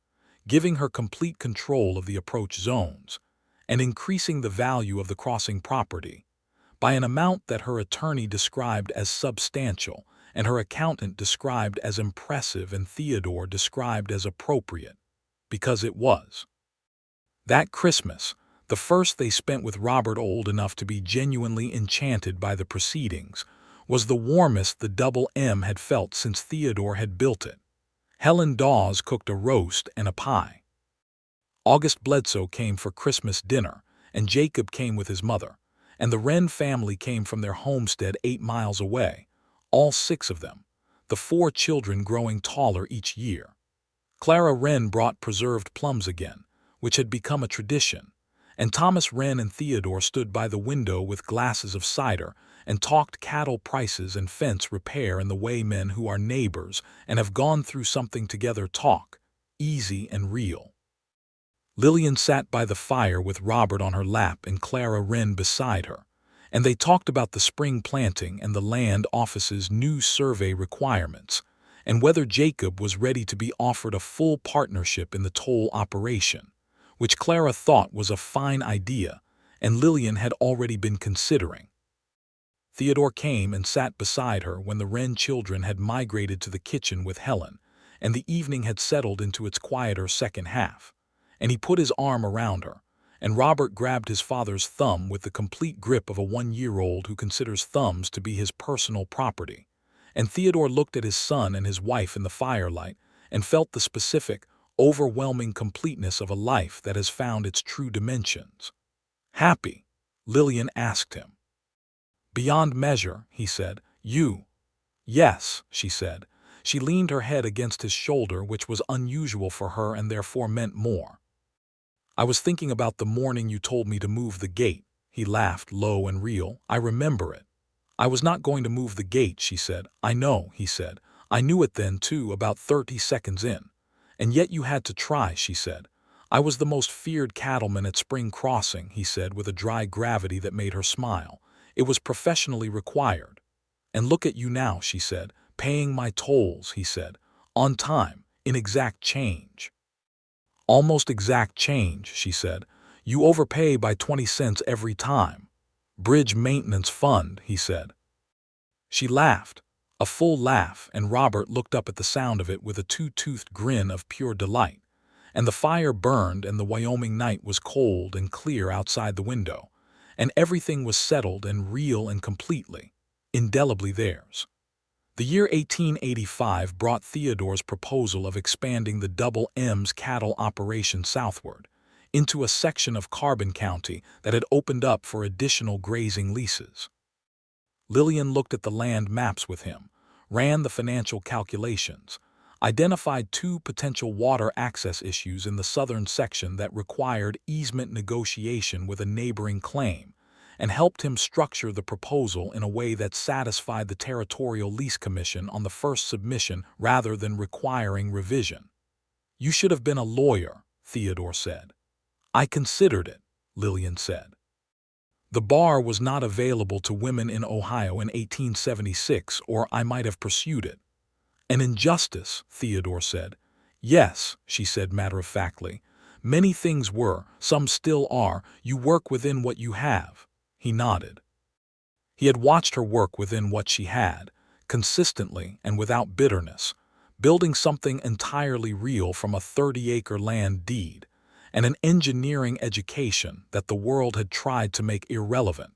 giving her complete control of the approach zones, and increasing the value of the crossing property by an amount that her attorney described as substantial and her accountant described as impressive and Theodore described as appropriate, because it was. That Christmas, the first they spent with Robert old enough to be genuinely enchanted by the proceedings, was the warmest the Double M had felt since Theodore had built it. Helen Dawes cooked a roast and a pie. August Bledsoe came for Christmas dinner, and Jacob came with his mother, and the Wren family came from their homestead 8 miles away, all 6 of them, the 4 children growing taller each year. Clara Wren brought preserved plums again, which had become a tradition, and Thomas Wren and Theodore stood by the window with glasses of cider and talked cattle prices and fence repair in the way men who are neighbors and have gone through something together talk, easy and real. Lillian sat by the fire with Robert on her lap and Clara Wren beside her, and they talked about the spring planting and the land office's new survey requirements, and whether Jacob was ready to be offered a full partnership in the toll operation, which Clara thought was a fine idea, and Lillian had already been considering. Theodore came and sat beside her when the Wren children had migrated to the kitchen with Helen, and the evening had settled into its quieter second half, and he put his arm around her, and Robert grabbed his father's thumb with the complete grip of a 1-year-old who considers thumbs to be his personal property, and Theodore looked at his son and his wife in the firelight and felt the specific, overwhelming completeness of a life that has found its true dimensions. Happy? Lillian asked him. Beyond measure, he said. You? Yes, she said. She leaned her head against his shoulder, which was unusual for her and therefore meant more. I was thinking about the morning you told me to move the gate. He laughed, low and real. I remember it. I was not going to move the gate, she said. I know, he said. I knew it then, too, about 30 seconds in. And yet you had to try, she said. I was the most feared cattleman at Spring Crossing, he said with a dry gravity that made her smile. It was professionally required. And look at you now, she said, paying my tolls, he said, on time, in exact change. Almost exact change, she said. You overpay by 20 cents every time. Bridge maintenance fund, he said. She laughed, a full laugh, and Robert looked up at the sound of it with a 2-toothed grin of pure delight. And the fire burned and the Wyoming night was cold and clear outside the window, and everything was settled and real and completely, indelibly theirs. The year 1885 brought Theodore's proposal of expanding the Double M's cattle operation southward, into a section of Carbon County that had opened up for additional grazing leases. Lillian looked at the land maps with him, ran the financial calculations, identified 2 potential water access issues in the southern section that required easement negotiation with a neighboring claim, and helped him structure the proposal in a way that satisfied the Territorial Lease Commission on the first submission rather than requiring revision. You should have been a lawyer, Theodore said. I considered it, Lillian said. The bar was not available to women in Ohio in 1876, or I might have pursued it. An injustice, Theodore said. Yes, she said matter-of-factly. Many things were, some still are. You work within what you have. He nodded. He had watched her work within what she had, consistently and without bitterness, building something entirely real from a 30-acre land deed, and an engineering education that the world had tried to make irrelevant,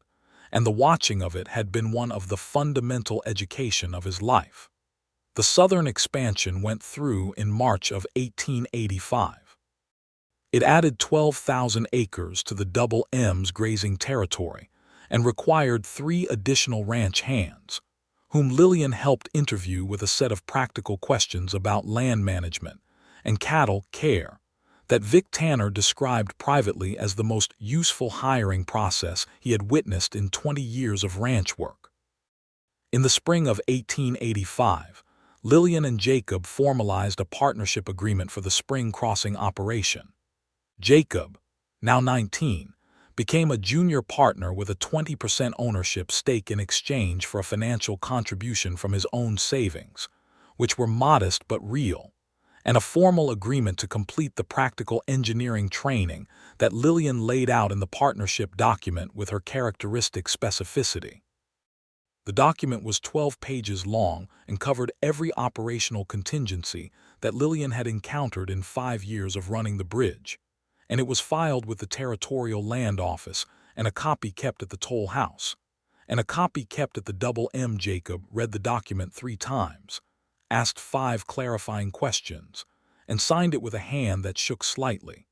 and the watching of it had been one of the fundamental education of his life. The southern expansion went through in March of 1885. It added 12,000 acres to the Double M's grazing territory and required 3 additional ranch hands, whom Lillian helped interview with a set of practical questions about land management and cattle care that Vic Tanner described privately as the most useful hiring process he had witnessed in 20 years of ranch work. In the spring of 1885, Lillian and Jacob formalized a partnership agreement for the spring crossing operation. Jacob, now 19, became a junior partner with a 20% ownership stake in exchange for a financial contribution from his own savings, which were modest but real, and a formal agreement to complete the practical engineering training that Lillian laid out in the partnership document with her characteristic specificity. The document was 12 pages long and covered every operational contingency that Lillian had encountered in 5 years of running the bridge, and it was filed with the Territorial Land Office and a copy kept at the toll house, and a copy kept at the Double M. Jacob read the document 3 times, asked 5 clarifying questions, and signed it with a hand that shook slightly,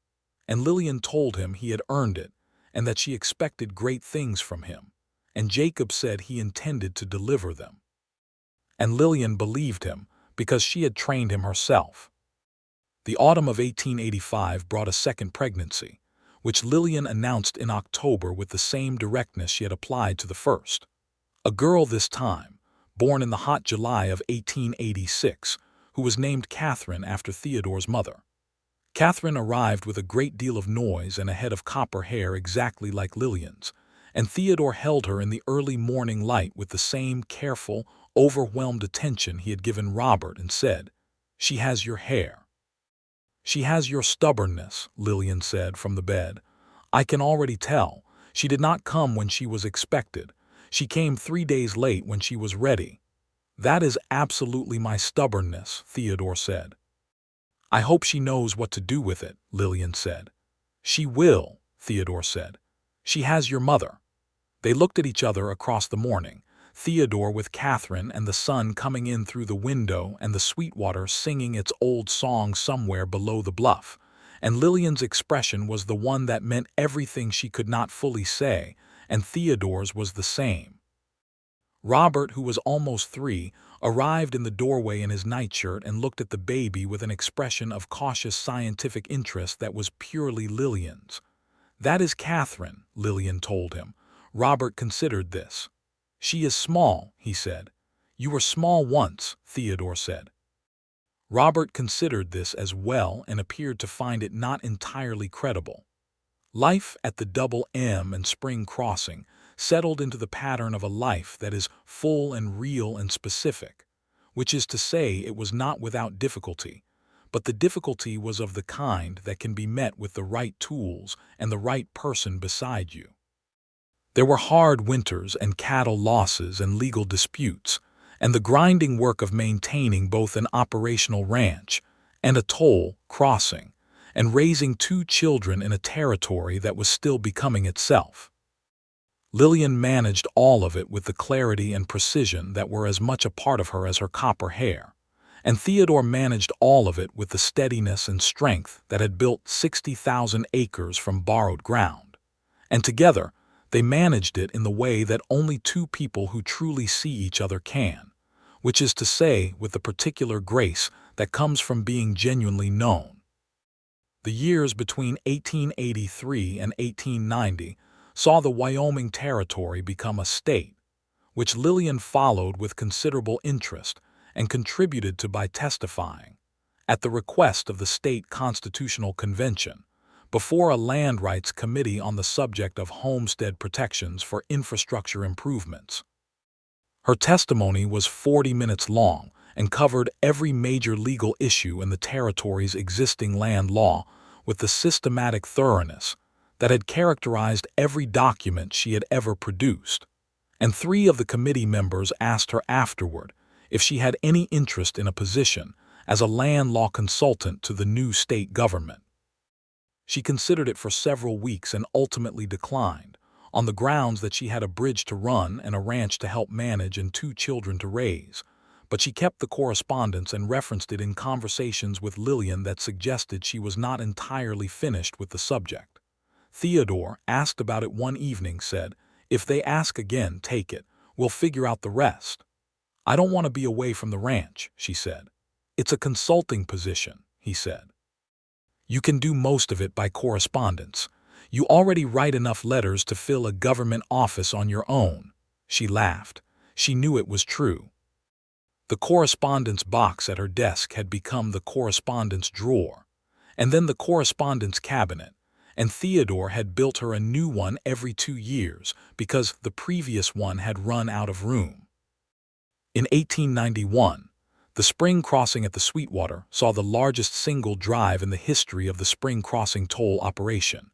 and Lillian told him he had earned it and that she expected great things from him, and Jacob said he intended to deliver them. And Lillian believed him because she had trained him herself. The autumn of 1885 brought a second pregnancy, which Lillian announced in October with the same directness she had applied to the first. A girl this time, born in the hot July of 1886, who was named Catherine after Theodore's mother. Catherine arrived with a great deal of noise and a head of copper hair exactly like Lillian's, and Theodore held her in the early morning light with the same careful, overwhelmed attention he had given Robert and said, "She has your hair." "She has your stubbornness," Lillian said from the bed. "I can already tell. She did not come when she was expected. She came 3 days late when she was ready." "That is absolutely my stubbornness," Theodore said. "I hope she knows what to do with it," Lillian said. "She will," Theodore said. "She has your mother." They looked at each other across the morning, Theodore with Catherine and the sun coming in through the window and the Sweetwater singing its old song somewhere below the bluff, and Lillian's expression was the one that meant everything she could not fully say, and Theodore's was the same. Robert, who was almost 3, arrived in the doorway in his nightshirt and looked at the baby with an expression of cautious scientific interest that was purely Lillian's. "That is Catherine," Lillian told him. Robert considered this. "She is small," he said. "You were small once," Theodore said. Robert considered this as well and appeared to find it not entirely credible. Life at the Double M and Spring Crossing settled into the pattern of a life that is full and real and specific, which is to say it was not without difficulty, but the difficulty was of the kind that can be met with the right tools and the right person beside you. There were hard winters and cattle losses and legal disputes, and the grinding work of maintaining both an operational ranch and a toll crossing, and raising 2 children in a territory that was still becoming itself. Lillian managed all of it with the clarity and precision that were as much a part of her as her copper hair, and Theodore managed all of it with the steadiness and strength that had built 60,000 acres from borrowed ground, and together they managed it in the way that only 2 people who truly see each other can, which is to say with the particular grace that comes from being genuinely known. The years between 1883 and 1890 saw the Wyoming Territory become a state, which Lillian followed with considerable interest and contributed to by testifying, at the request of the State Constitutional Convention, before a land rights committee on the subject of homestead protections for infrastructure improvements. Her testimony was 40 minutes long and covered every major legal issue in the territory's existing land law with the systematic thoroughness that had characterized every document she had ever produced, and 3 of the committee members asked her afterward if she had any interest in a position as a land law consultant to the new state government. She considered it for several weeks and ultimately declined, on the grounds that she had a bridge to run and a ranch to help manage and 2 children to raise. But she kept the correspondence and referenced it in conversations with Lillian that suggested she was not entirely finished with the subject. Theodore, asked about it one evening, said, "If they ask again, take it. We'll figure out the rest." "I don't want to be away from the ranch," she said. "It's a consulting position," he said. "You can do most of it by correspondence. You already write enough letters to fill a government office on your own." She laughed. She knew it was true. The correspondence box at her desk had become the correspondence drawer, and then the correspondence cabinet, and Theodore had built her a new one every 2 years because the previous one had run out of room. In 1891, the spring crossing at the Sweetwater saw the largest single drive in the history of the spring crossing toll operation,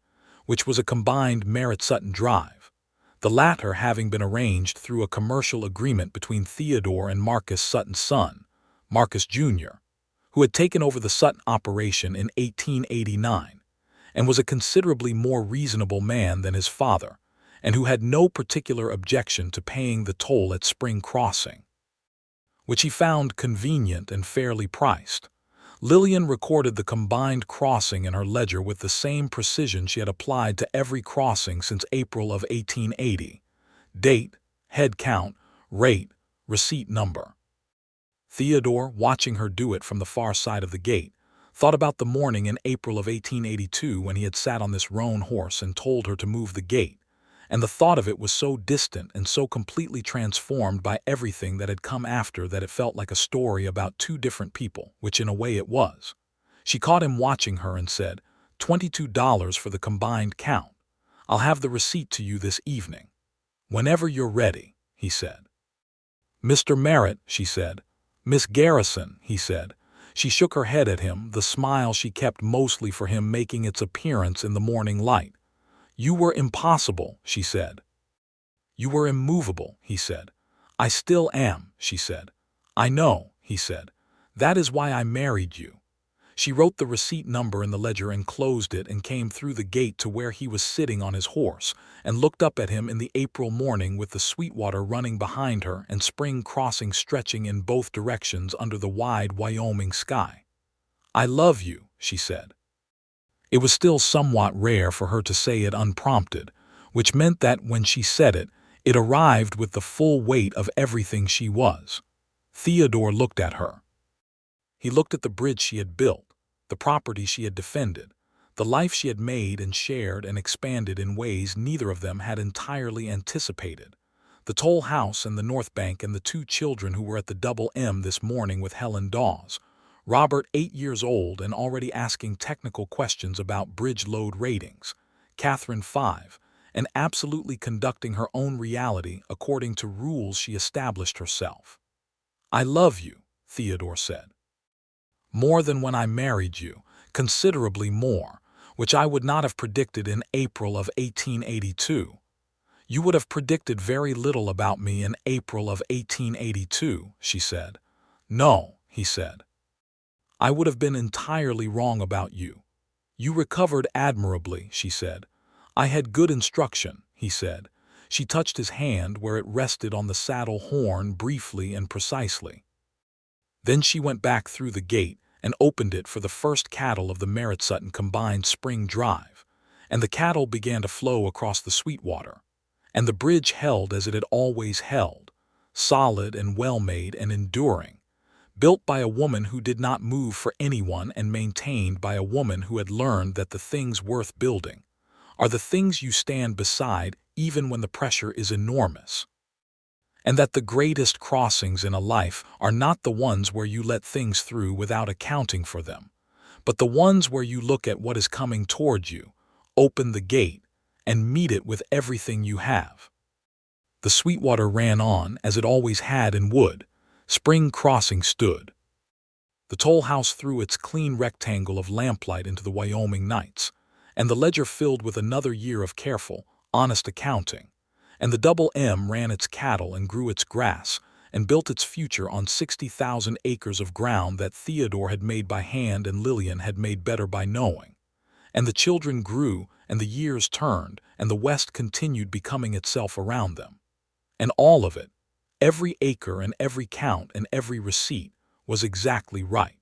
which was a combined Merritt-Sutton drive, the latter having been arranged through a commercial agreement between Theodore and Marcus Sutton's son, Marcus Jr., who had taken over the Sutton operation in 1889 and was a considerably more reasonable man than his father, and who had no particular objection to paying the toll at Spring Crossing, which he found convenient and fairly priced. Lillian recorded the combined crossing in her ledger with the same precision she had applied to every crossing since April of 1880. Date, head count, rate, receipt number. Theodore, watching her do it from the far side of the gate, thought about the morning in April of 1882 when he had sat on this roan horse and told her to move the gate, and the thought of it was so distant and so completely transformed by everything that had come after that it felt like a story about 2 different people, which in a way it was. She caught him watching her and said, "$22 for the combined count. I'll have the receipt to you this evening." "Whenever you're ready," he said. "Mr. Merritt," she said. "Miss Garrison," he said. She shook her head at him, the smile she kept mostly for him making its appearance in the morning light. "You were impossible," she said. "You were immovable," he said. "I still am," she said. "I know," he said. "That is why I married you." She wrote the receipt number in the ledger and closed it and came through the gate to where he was sitting on his horse and looked up at him in the April morning with the Sweetwater running behind her and Spring Crossing stretching in both directions under the wide Wyoming sky. "I love you," she said. It was still somewhat rare for her to say it unprompted, which meant that when she said it, it arrived with the full weight of everything she was. Theodore looked at her. He looked at the bridge she had built, the property she had defended, the life she had made and shared and expanded in ways neither of them had entirely anticipated, the toll house and the North Bank and the 2 children who were at the Double M this morning with Helen Dawes, Robert 8 years old and already asking technical questions about bridge load ratings, Catherine 5, and absolutely conducting her own reality according to rules she established herself. "I love you," Theodore said. "More than when I married you, considerably more, which I would not have predicted in April of 1882. You would have predicted very little about me in April of 1882, she said. "No," he said. "I would have been entirely wrong about you." "You recovered admirably," she said. "I had good instruction," he said. She touched his hand where it rested on the saddle horn briefly and precisely. Then she went back through the gate and opened it for the first cattle of the Merritt-Sutton combined spring drive, and the cattle began to flow across the Sweetwater, and the bridge held as it had always held, solid and well-made and enduring, built by a woman who did not move for anyone and maintained by a woman who had learned that the things worth building are the things you stand beside even when the pressure is enormous, and that the greatest crossings in a life are not the ones where you let things through without accounting for them, but the ones where you look at what is coming toward you, open the gate, and meet it with everything you have. The Sweetwater ran on as it always had and would. Spring Crossing stood. The toll house threw its clean rectangle of lamplight into the Wyoming nights, and the ledger filled with another year of careful, honest accounting, and the Double M ran its cattle and grew its grass and built its future on 60,000 acres of ground that Theodore had made by hand and Lillian had made better by knowing, and the children grew and the years turned, and the West continued becoming itself around them. And all of it, every acre and every count and every receipt, was exactly right.